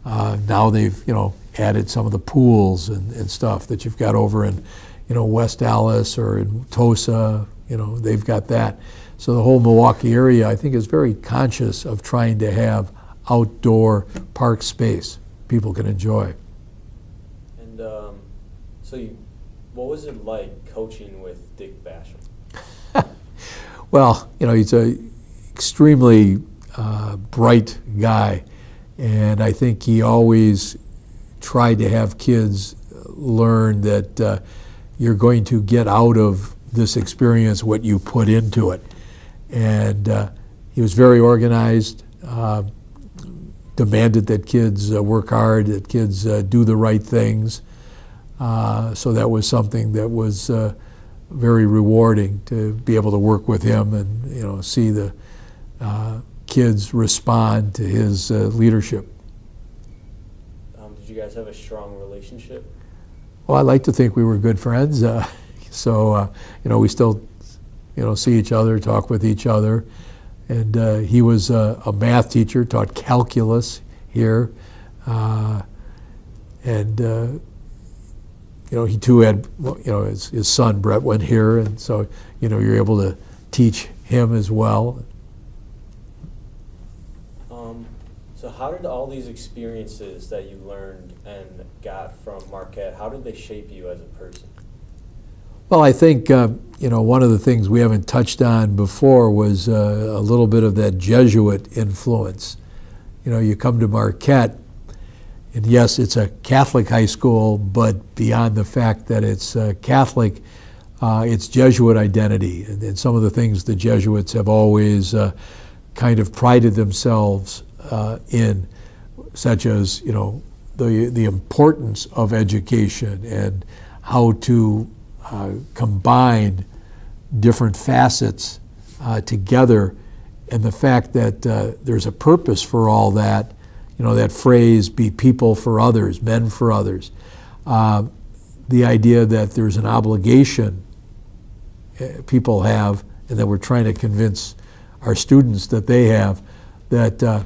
Now they've, added some of the pools and stuff that you've got over in, West Allis or in Tosa. They've got that. So the whole Milwaukee area, I think, is very conscious of trying to have outdoor park space people can enjoy. And what was it like coaching with Dick Basham? Well, he's a extremely bright guy, and I think he always tried to have kids learn that you're going to get out of this experience what you put into it. And he was very organized, demanded that kids work hard, that kids do the right things. So that was something that was very rewarding to be able to work with him and see the kids respond to his leadership. Did you guys have a strong relationship? Well, I like to think we were good friends. So we still see each other, talk with each other. And he was a math teacher, taught calculus here. He too had, his son Brett went here, and so, you're able to teach him as well. So how did all these experiences that you learned and got from Marquette, how did they shape you as a person? Well, I think, one of the things we haven't touched on before was a little bit of that Jesuit influence. You come to Marquette, and yes, it's a Catholic high school, but beyond the fact that it's Catholic, it's Jesuit identity. And some of the things the Jesuits have always kind of prided themselves in, such as, the importance of education and how to combine different facets together, and the fact that there's a purpose for all that. That phrase, be people for others, men for others. The idea that there's an obligation people have, and that we're trying to convince our students that they have, that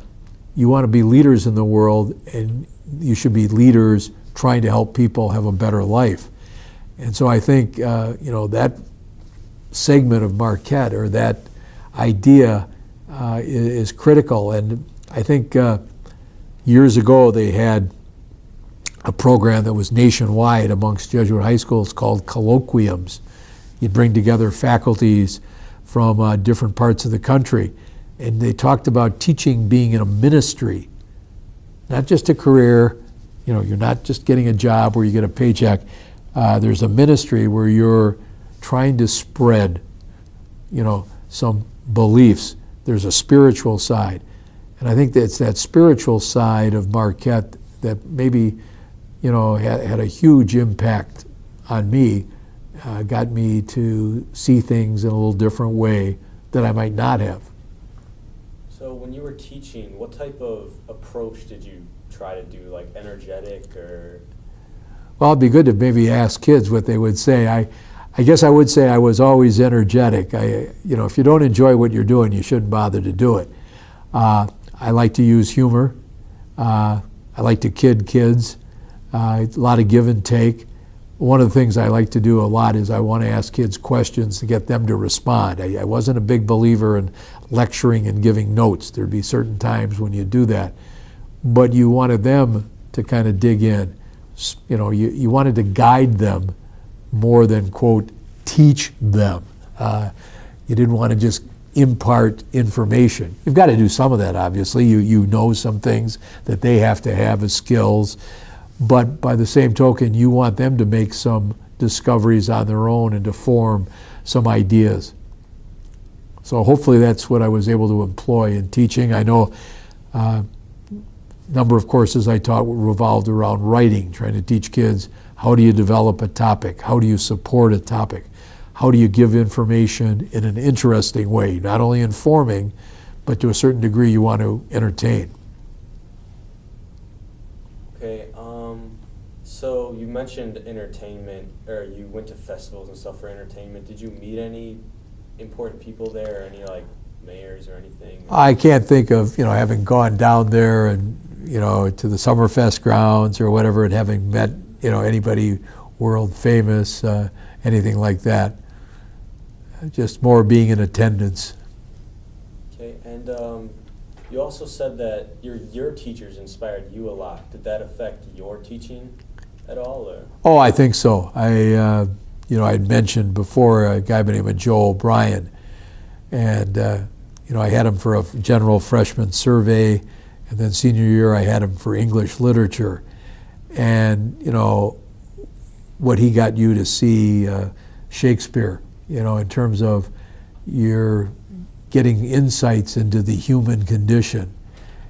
you want to be leaders in the world, and you should be leaders trying to help people have a better life. And so I think, that segment of Marquette, or that idea, is critical. And I think years ago, they had a program that was nationwide amongst Jesuit high schools called colloquiums. You'd bring together faculties from different parts of the country, and they talked about teaching being in a ministry, not just a career. You're not just getting a job where you get a paycheck. There's a ministry where you're trying to spread, some beliefs. There's a spiritual side. And I think that it's that spiritual side of Marquette that maybe, had a huge impact on me, got me to see things in a little different way that I might not have. So when you were teaching, what type of approach did you try to do, like energetic or? Well, it'd be good to maybe ask kids what they would say. I guess I would say I was always energetic. If you don't enjoy what you're doing, you shouldn't bother to do it. I like to use humor. I like to kid kids. A lot of give and take. One of the things I like to do a lot is I want to ask kids questions to get them to respond. I wasn't a big believer in lecturing and giving notes. There'd be certain times when you do that. But you wanted them to kind of dig in. You wanted to guide them more than, quote, teach them. You didn't want to just impart information. You've got to do some of that, obviously. You know some things that they have to have as skills. But by the same token, you want them to make some discoveries on their own and to form some ideas. So hopefully that's what I was able to employ in teaching. I know number of courses I taught revolved around writing, trying to teach kids how do you develop a topic, how do you support a topic, how do you give information in an interesting way, not only informing, but to a certain degree you want to entertain. Okay, so you mentioned entertainment, or you went to festivals and stuff for entertainment. Did you meet any important people there, or any mayors or anything? I can't think of, having gone down there and, to the Summerfest grounds or whatever and having met, anybody world famous, anything like that. Just more being in attendance. Okay, and you also said that your teachers inspired you a lot. Did that affect your teaching at all? Or? Oh, I think so. I'd mentioned before a guy by the name of Joe O'Brien, and I had him for a general freshman survey, and then senior year I had him for English literature, and what he got you to see Shakespeare, in terms of you're getting insights into the human condition,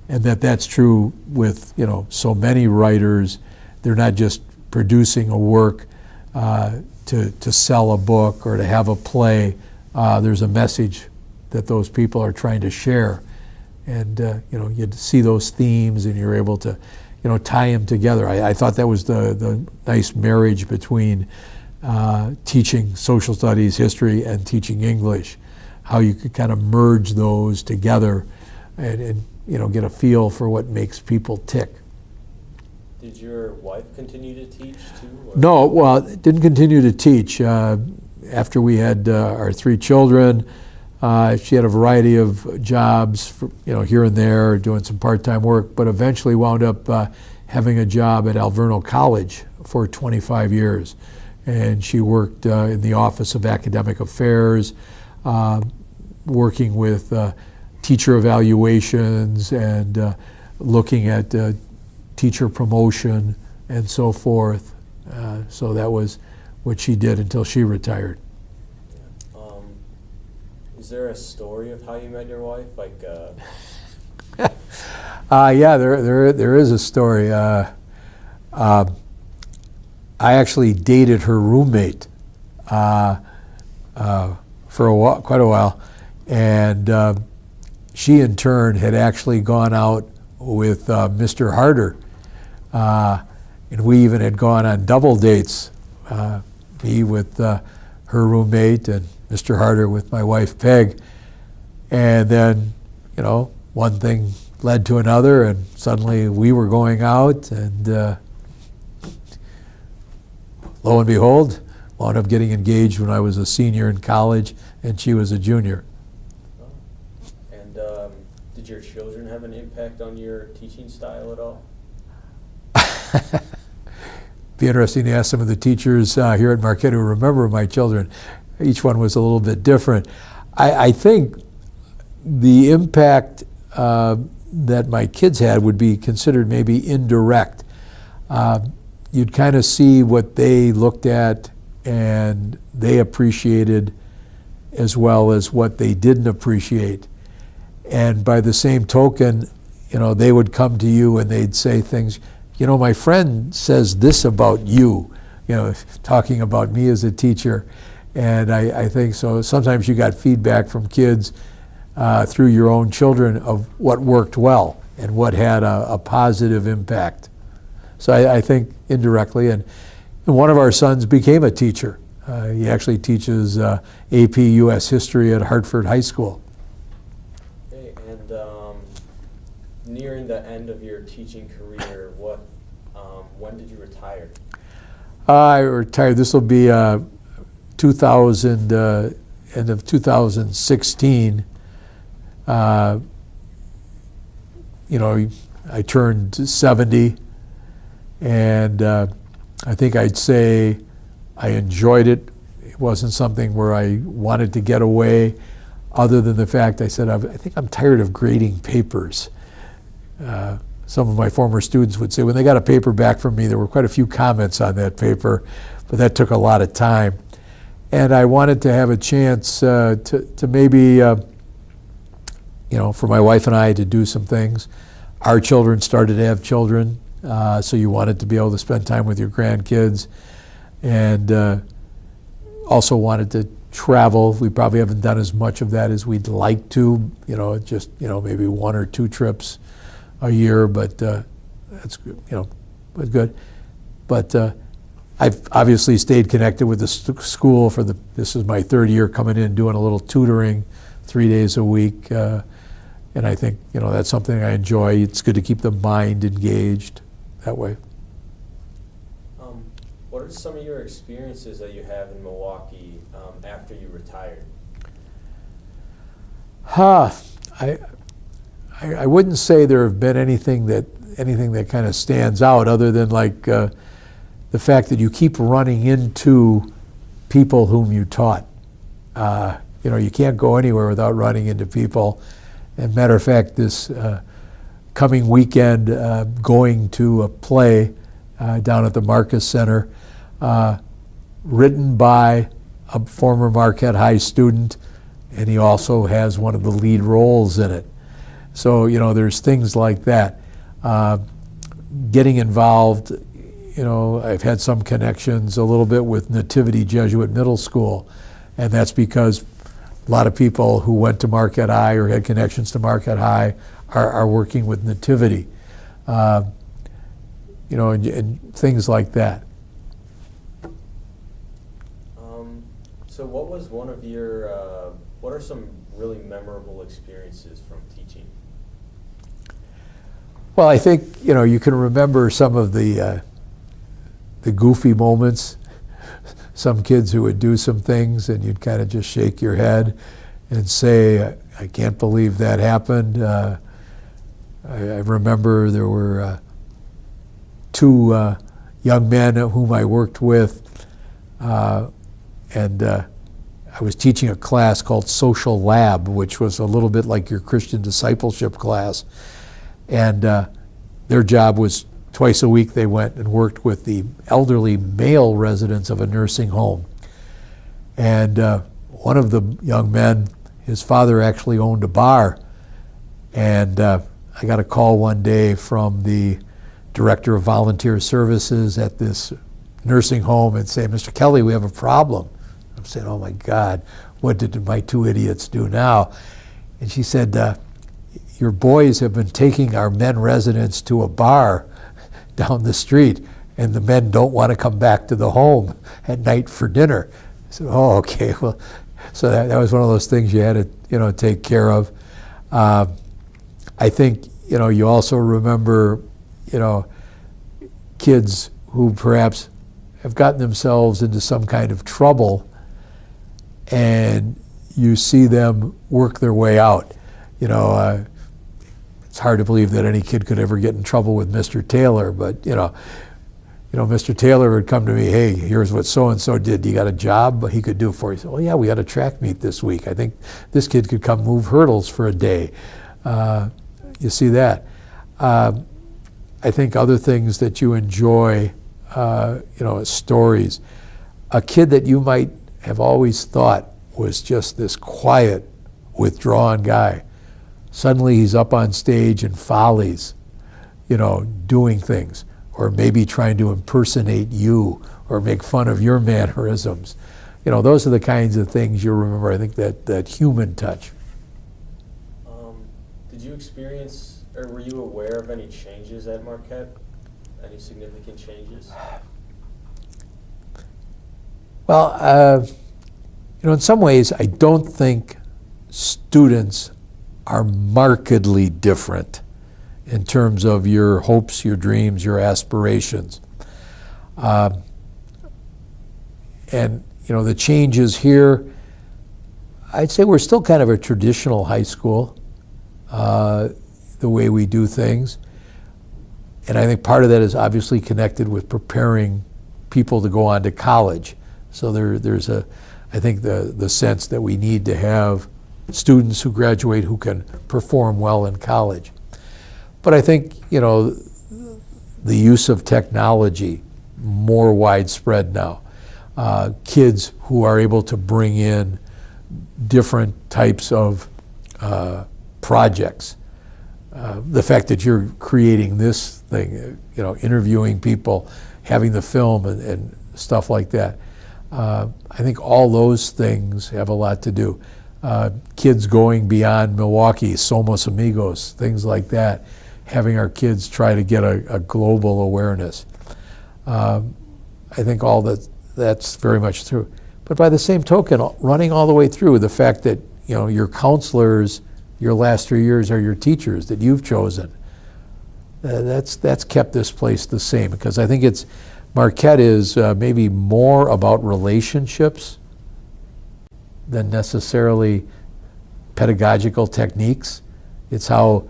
and that's true with so many writers. They're not just producing a work to sell a book or to have a play. There's a message that those people are trying to share, and you see those themes, and you're able to tie them together. I thought that was the nice marriage between teaching social studies, history, and teaching English, how you could kind of merge those together and get a feel for what makes people tick. Did your wife continue to teach too? Or? No, well, didn't continue to teach. After we had our 3 children, she had a variety of jobs, here and there, doing some part-time work, but eventually wound up having a job at Alverno College for 25 years. And she worked in the Office of Academic Affairs, working with teacher evaluations and looking at teacher promotion and so forth. So that was what she did until she retired. Is there a story of how you met your wife? Yeah, there is a story. I actually dated her roommate for quite a while, and she in turn had actually gone out with Mr. Harder, and we even had gone on double dates, me with her roommate and Mr. Harder with my wife Peg, and then one thing led to another, and suddenly we were going out, and lo and behold, wound up getting engaged when I was a senior in college and she was a junior. And did your children have an impact on your teaching style at all? Be interesting to ask some of the teachers here at Marquette who remember my children. Each one was a little bit different. I think the impact that my kids had would be considered maybe indirect. You'd kind of see what they looked at and they appreciated as well as what they didn't appreciate. And by the same token, they would come to you and they'd say things, my friend says this about you, talking about me as a teacher. And I think so. Sometimes you got feedback from kids through your own children of what worked well and what had a positive impact. So I think indirectly, and one of our sons became a teacher. He actually teaches AP U.S. History at Hartford High School. Okay, and nearing the end of your teaching career, when did you retire? I retired. This will be 2000, end of 2016. I turned 70, and I think I'd say I enjoyed it. It wasn't something where I wanted to get away, other than the fact I said, I think I'm tired of grading papers. Some of my former students would say when they got a paper back from me, there were quite a few comments on that paper, but that took a lot of time. And I wanted to have a chance to maybe, for my wife and I to do some things. Our children started to have children, so you wanted to be able to spend time with your grandkids, and also wanted to travel. We probably haven't done as much of that as we'd like to, just maybe 1 or 2 trips a year, but that's was good. But I've obviously stayed connected with the school this is my 3rd year coming in, doing a little tutoring, 3 days a week. And I think, that's something I enjoy. It's good to keep the mind engaged that way. What are some of your experiences that you have in Milwaukee after you retired? I wouldn't say there have been anything that kind of stands out other than like the fact that you keep running into people whom you taught. You can't go anywhere without running into people. And matter of fact, this coming weekend, going to a play down at the Marcus Center, written by a former Marquette High student, and he also has one of the lead roles in it. So, there's things like that. Getting involved, I've had some connections a little bit with Nativity Jesuit Middle School, and that's because a lot of people who went to Marquette High or had connections to Marquette High are working with Nativity, and things like that. So what was one of your, what are some really memorable experiences from teaching? Well, I think, you can remember some of the goofy moments. Some kids who would do some things and you'd kind of just shake your head and say, I can't believe that happened. I remember there were two young men whom I worked with, and I was teaching a class called Social Lab, which was a little bit like your Christian discipleship class. And their job was twice a week they went and worked with the elderly male residents of a nursing home. And one of the young men, his father actually owned a bar. And I got a call one day from the director of volunteer services at this nursing home and saying, Mr. Kelly, we have a problem. I'm saying, oh my God, what did my two idiots do now? And she said, your boys have been taking our men residents to a bar down the street, and the men don't want to come back to the home at night for dinner. I said, oh, okay. Well, so that was one of those things you had to, take care of. I think, you also remember, kids who perhaps have gotten themselves into some kind of trouble, and you see them work their way out. It's hard to believe that any kid could ever get in trouble with Mr. Taylor, but Mr. Taylor would come to me, hey, here's what so-and-so did. You got a job he could do for you? He said, oh yeah, we got a track meet this week. I think this kid could come move hurdles for a day. You see that. I think other things that you enjoy, stories. A kid that you might have always thought was just this quiet, withdrawn guy. Suddenly he's up on stage in Follies, doing things, or maybe trying to impersonate you or make fun of your mannerisms. Those are the kinds of things you remember. I think that human touch. Did you experience, or were you aware of any changes at Marquette? Any significant changes? Well, in some ways, I don't think students are markedly different in terms of your hopes, your dreams, your aspirations. And, the changes here, I'd say we're still kind of a traditional high school, the way we do things. And I think part of that is obviously connected with preparing people to go on to college. So there's I think the sense that we need to have students who graduate who can perform well in college. But I think, the use of technology, more widespread now. Kids who are able to bring in different types of projects. The fact that you're creating this thing, interviewing people, having the film and stuff like that. I think all those things have a lot to do. Kids going beyond Milwaukee, Somos Amigos, things like that, having our kids try to get a global awareness. I think all that's very much true. But by the same token, running all the way through, the fact that your counselors, your last 3 years are your teachers that you've chosen. That's kept this place the same, because I think Marquette is maybe more about relationships than necessarily pedagogical techniques. It's how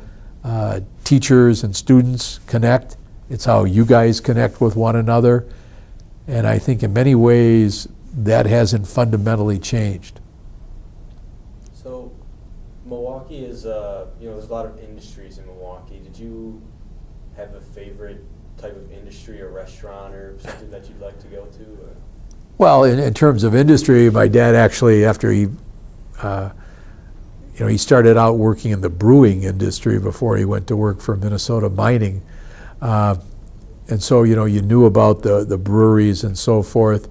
teachers and students connect. It's how you guys connect with one another. And I think in many ways that hasn't fundamentally changed. So Milwaukee is, there's a lot of industries in Milwaukee. Did you have a favorite type of industry or restaurant or something that you'd like to go to? Or? Well, in terms of industry, my dad actually, after he started out working in the brewing industry before he went to work for Minnesota Mining. And so, you knew about the breweries and so forth.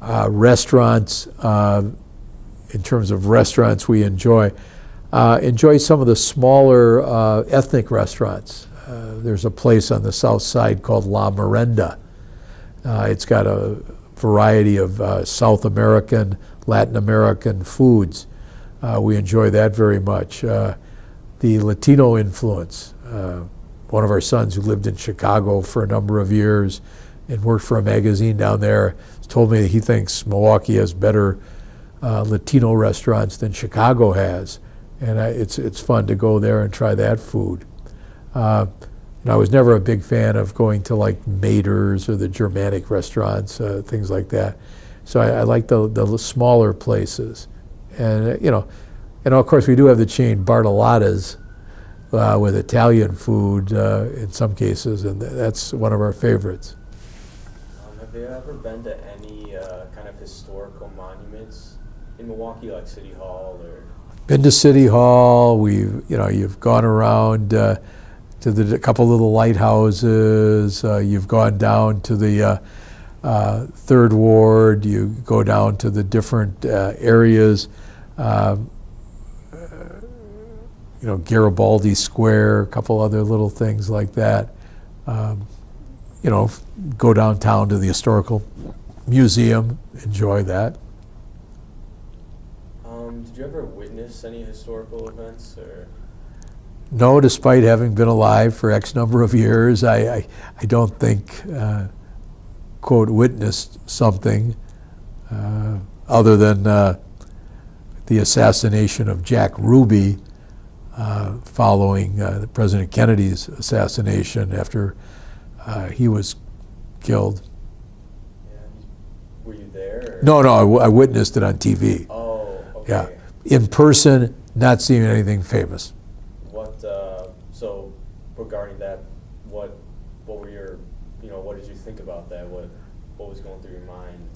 Restaurants, in terms of restaurants we enjoy some of the smaller ethnic restaurants. There's a place on the south side called La Merenda. It's got a variety of South American, Latin American foods. We enjoy that very much. The Latino influence. One of our sons who lived in Chicago for a number of years and worked for a magazine down there told me that he thinks Milwaukee has better Latino restaurants than Chicago has. And it's fun to go there and try that food. I was never a big fan of going to like Mater's or the Germanic restaurants, things like that. So I like the smaller places. And, of course we do have the chain Bartolotta's with Italian food in some cases, and that's one of our favorites. Have you ever been to any kind of historical monuments in Milwaukee, like City Hall or? Been to City Hall. You've gone around to a couple of the lighthouses. You've gone down to the Third Ward. You go down to the different areas. Garibaldi Square, a couple other little things like that. Go downtown to the Historical Museum, enjoy that. Did you ever witness any historical events? Or? No, despite having been alive for X number of years, I don't think, quote, witnessed something other than the assassination of Jack Ruby following President Kennedy's assassination after he was killed. Yeah. Were you there? Or? No, I witnessed it on TV. Oh, okay. Yeah, in person, not seeing anything famous. So regarding that, what were your, what did you think about that? What was going through your mind?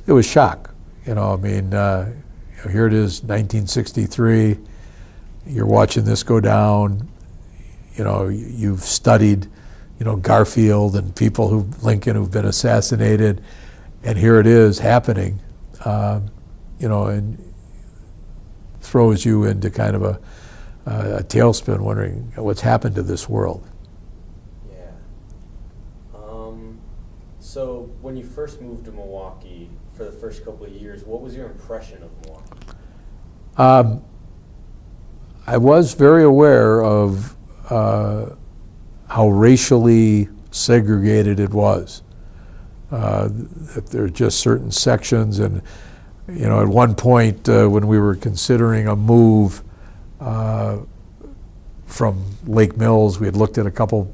It was shock. Here it is, 1963. You're watching this go down. You've studied, Garfield and Lincoln who've been assassinated, and here it is happening. And throws you into kind of a tailspin, wondering what's happened to this world. Yeah. So when you first moved to Milwaukee for the first couple of years, what was your impression of Milwaukee? I was very aware of how racially segregated it was. That there are just certain sections, and at one point when we were considering a move from Lake Mills, we had looked at a couple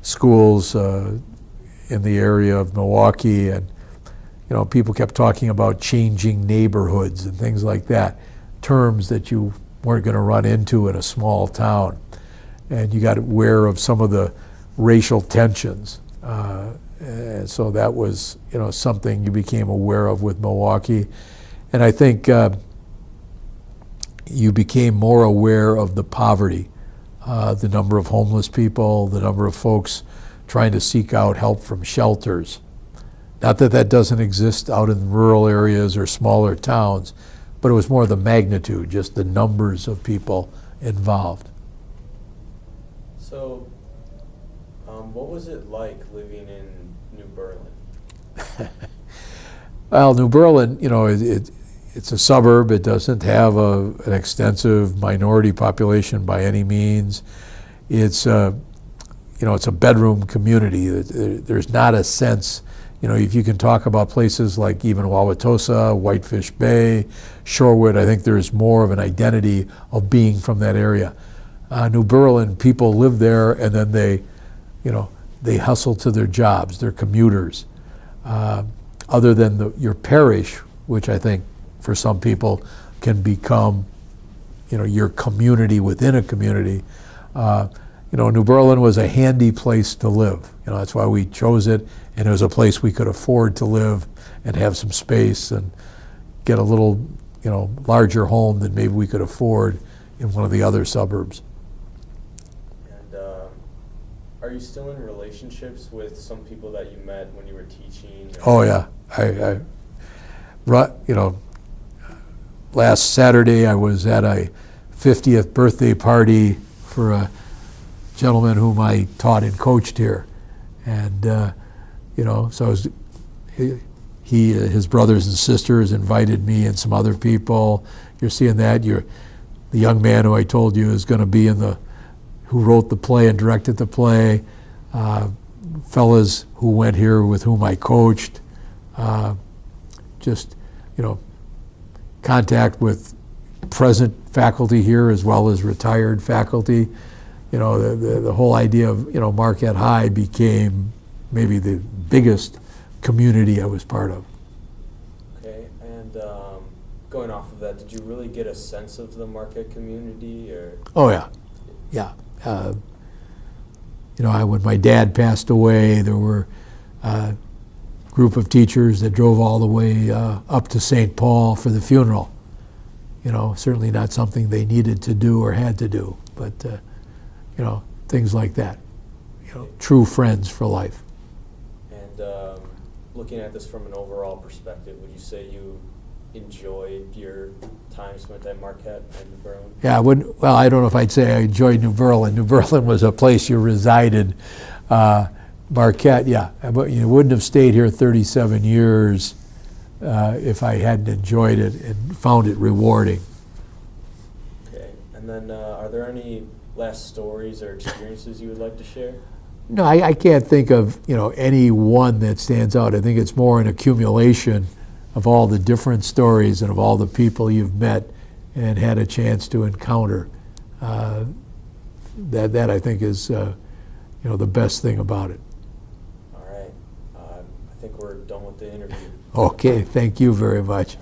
schools in the area of Milwaukee, and people kept talking about changing neighborhoods and things like that, terms that you weren't going to run into in a small town. And you got aware of some of the racial tensions. And so that was, something you became aware of with Milwaukee. And I think you became more aware of the poverty, the number of homeless people, the number of folks trying to seek out help from shelters. Not that that doesn't exist out in rural areas or smaller towns, but it was more the magnitude, just the numbers of people involved. So, what was it like living in New Berlin? Well, New Berlin, it's a suburb. It doesn't have an extensive minority population by any means. It's it's a bedroom community. There's not a sense, if you can talk about places like even Wauwatosa, Whitefish Bay, Shorewood, I think there's more of an identity of being from that area. New Berlin, people live there and then they hustle to their jobs. They're commuters. Other than your parish, which I think for some people can become, your community within a community. New Berlin was a handy place to live. That's why we chose it, and it was a place we could afford to live and have some space and get a little, larger home than maybe we could afford in one of the other suburbs. And are you still in relationships with some people that you met when you were teaching? Oh yeah, last Saturday I was at a 50th birthday party for a gentleman whom I taught and coached here, and so I was, his brothers and sisters invited me and some other people. You're seeing that. The young man who I told you is going to be who wrote the play and directed the play. Fellas who went here with whom I coached. Just contact with present faculty here as well as retired faculty. The whole idea of Marquette High became maybe the biggest community I was part of. Okay, and going off of that, did you really get a sense of the Marquette community, or? Oh yeah. When my dad passed away, there were a group of teachers that drove all the way up to St. Paul for the funeral. Certainly not something they needed to do or had to do, but things like that. True friends for life. And looking at this from an overall perspective, would you say you enjoyed your time spent at Marquette and New Berlin? Yeah, I don't know if I'd say I enjoyed New Berlin. New Berlin was a place you resided. Marquette, yeah, but you wouldn't have stayed here 37 years if I hadn't enjoyed it and found it rewarding. Okay, and then are there any last stories or experiences you would like to share? No, I can't think of any one that stands out. I think it's more an accumulation of all the different stories and of all the people you've met and had a chance to encounter. That I think is the best thing about it. All right, I think we're done with the interview. Okay, thank you very much.